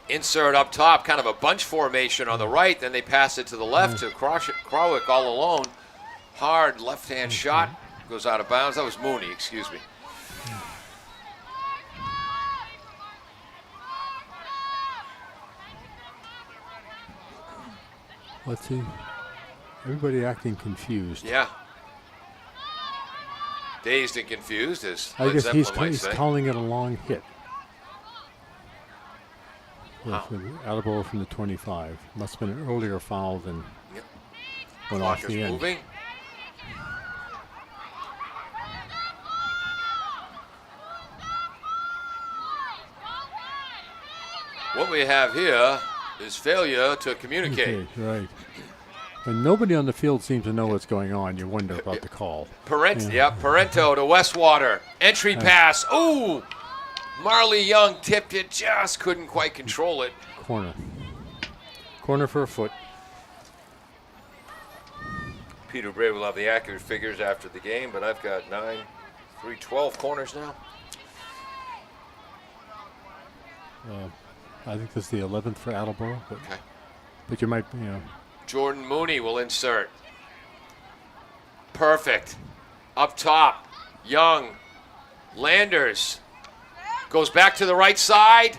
Insert up top, kind of a bunch formation on the right. Then they pass it to the left to Krawick all alone. Hard left-hand shot. Goes out of bounds. That was Mooney, excuse me. Let's see. Everybody acting confused. Yeah. Dazed and confused, as I Led guess Zeppelin he's might say. calling it a long hit. Wow. Attleboro from the 25. Must have been an earlier foul than Yep. went Clock off is the end. moving. What we have here is failure to communicate. Okay, right. And nobody on the field seems to know what's going on. You wonder about the call. Parento to Westwater. Entry pass. Ooh! Marley Young tipped it, just couldn't quite control it. Corner. Corner for a foot. Peter Bray will have the accurate figures after the game, but I've got 12 corners now. I think this is the 11th for Attleboro, Okay. but you might, Jordan Mooney will insert. Perfect. Up top, Young. Landers. Goes back to the right side.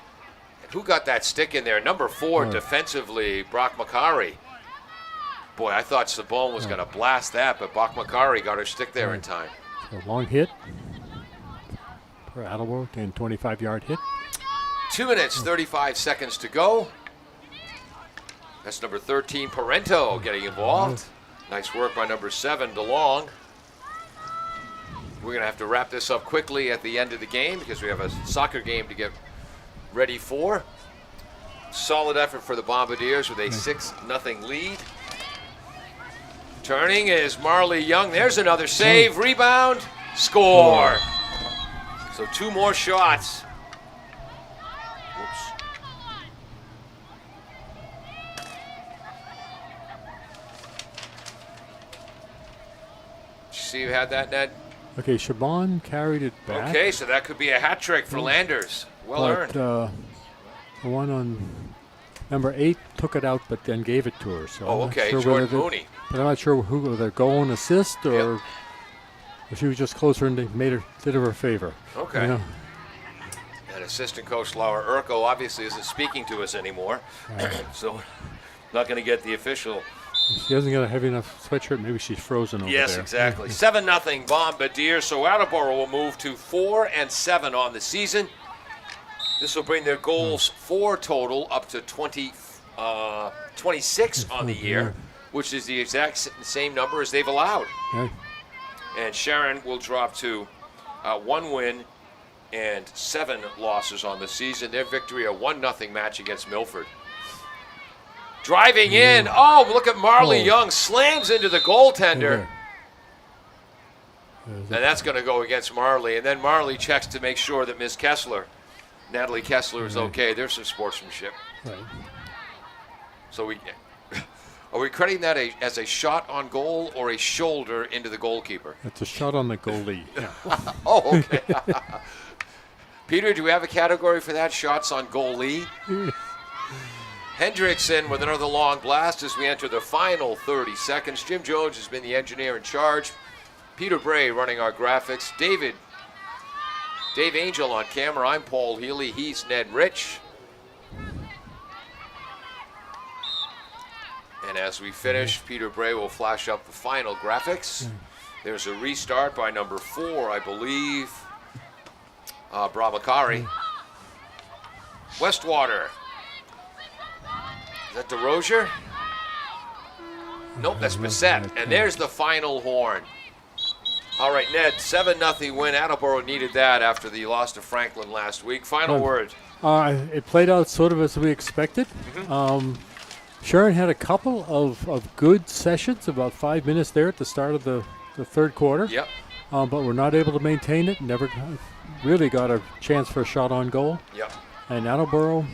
And who got that stick in there? Number 4 defensively, Brock Macari. Boy, I thought Sabone was going to blast that, but Brock Macari got her stick there in time. a long hit for Attleboro, 25-yard hit. 2 minutes, 35 seconds to go. That's number 13, Parento, getting involved. Nice work by number 7, DeLong. We're going to have to wrap this up quickly at the end of the game because we have a soccer game to get ready for. Solid effort for the Bombardiers with a 6-0 lead. Turning is Marley Young. There's another save, rebound, score. So 2 more shots. Whoops. Did you see who had that, Ned? Okay, Shaban carried it back. Okay, so that could be a hat trick for Landers. Well But earned. the one on number 8 took it out, but then gave it to her. So Oh, I'm not okay, sure Jordan whether they- Mooney. But I'm not sure who whether goal and assist or if she was just closer and they did her a favor. Okay. You know? And assistant coach Laura Urko obviously isn't speaking to us anymore, so not going to get the official. She hasn't got a heavy enough sweatshirt. Maybe she's frozen over Yes, there. exactly. 7-0 Bombardier. So Attleboro will move to 4-7 on the season. This will bring their goals for total up to 26 on the year, which is the exact same number as they've allowed. Okay. And Sharon will drop to 1 win and 7 losses on the season. Their victory, a 1-0 match against Milford. Driving in. Oh, look at Marley Young. Slams into the goaltender. And that's going to go against Marley. And then Marley checks to make sure that Ms. Kessler, Natalie Kessler, is okay. There's some sportsmanship. Right. So are we crediting that as a shot on goal or a shoulder into the goalkeeper? It's a shot on the goalie. Yeah. Oh, okay. Peter, do we have a category for that? Shots on goalie? Hendrickson with another long blast as we enter the final 30 seconds. Jim Jones has been the engineer in charge. Peter Bray running our graphics. Dave Angel on camera. I'm Paul Healy. He's Ned Rich. And as we finish, Peter Bray will flash up the final graphics. There's a restart by number 4, I believe. Brahmakari. Westwater. Is that DeRozier? Nope, that's Bissett. And there's the final horn. All right, Ned, 7-0 win. Attleboro needed that after the loss to Franklin last week. Final word. It played out sort of as we expected. Sharon had a couple of good sessions, about 5 minutes there at the start of the third quarter. Yep. But we're not able to maintain it. Never really got a chance for a shot on goal. Yep. And Attleboro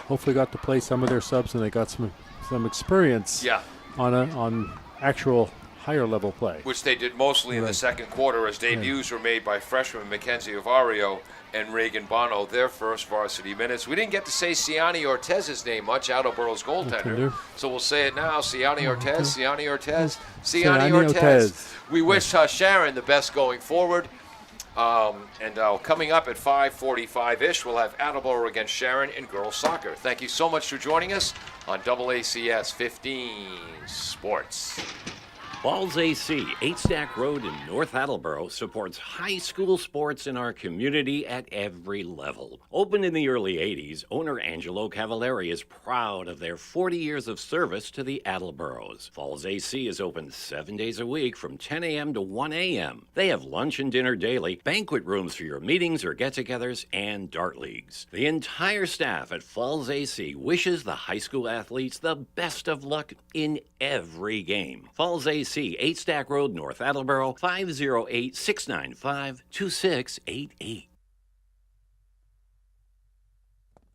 hopefully got to play some of their subs, and they got some experience on actual higher level play. Which they did mostly in the second quarter as debuts were made by freshman Mackenzie Ovario and Reagan Bono, their first varsity minutes. We didn't get to say Siani Ortez's name much, Attleboro's goaltender. So we'll say it now. Siani Ortez, Siani Ortez, Siani Ortez. We wish Sharon the best going forward. Coming up at 5:45-ish, we'll have Attleboro against Sharon in girls soccer. Thank you so much for joining us on AACS 15 Sports. Falls AC, 8 Stack Road in North Attleboro, supports high school sports in our community at every level. Opened in the early 80s, owner Angelo Cavallari is proud of their 40 years of service to the Attleboros. Falls AC is open 7 days a week from 10 a.m. to 1 a.m. They have lunch and dinner daily, banquet rooms for your meetings or get-togethers, and dart leagues. The entire staff at Falls AC wishes the high school athletes the best of luck in every game. Falls AC, 8 Stack Road, North Attleboro, 508-695-2688.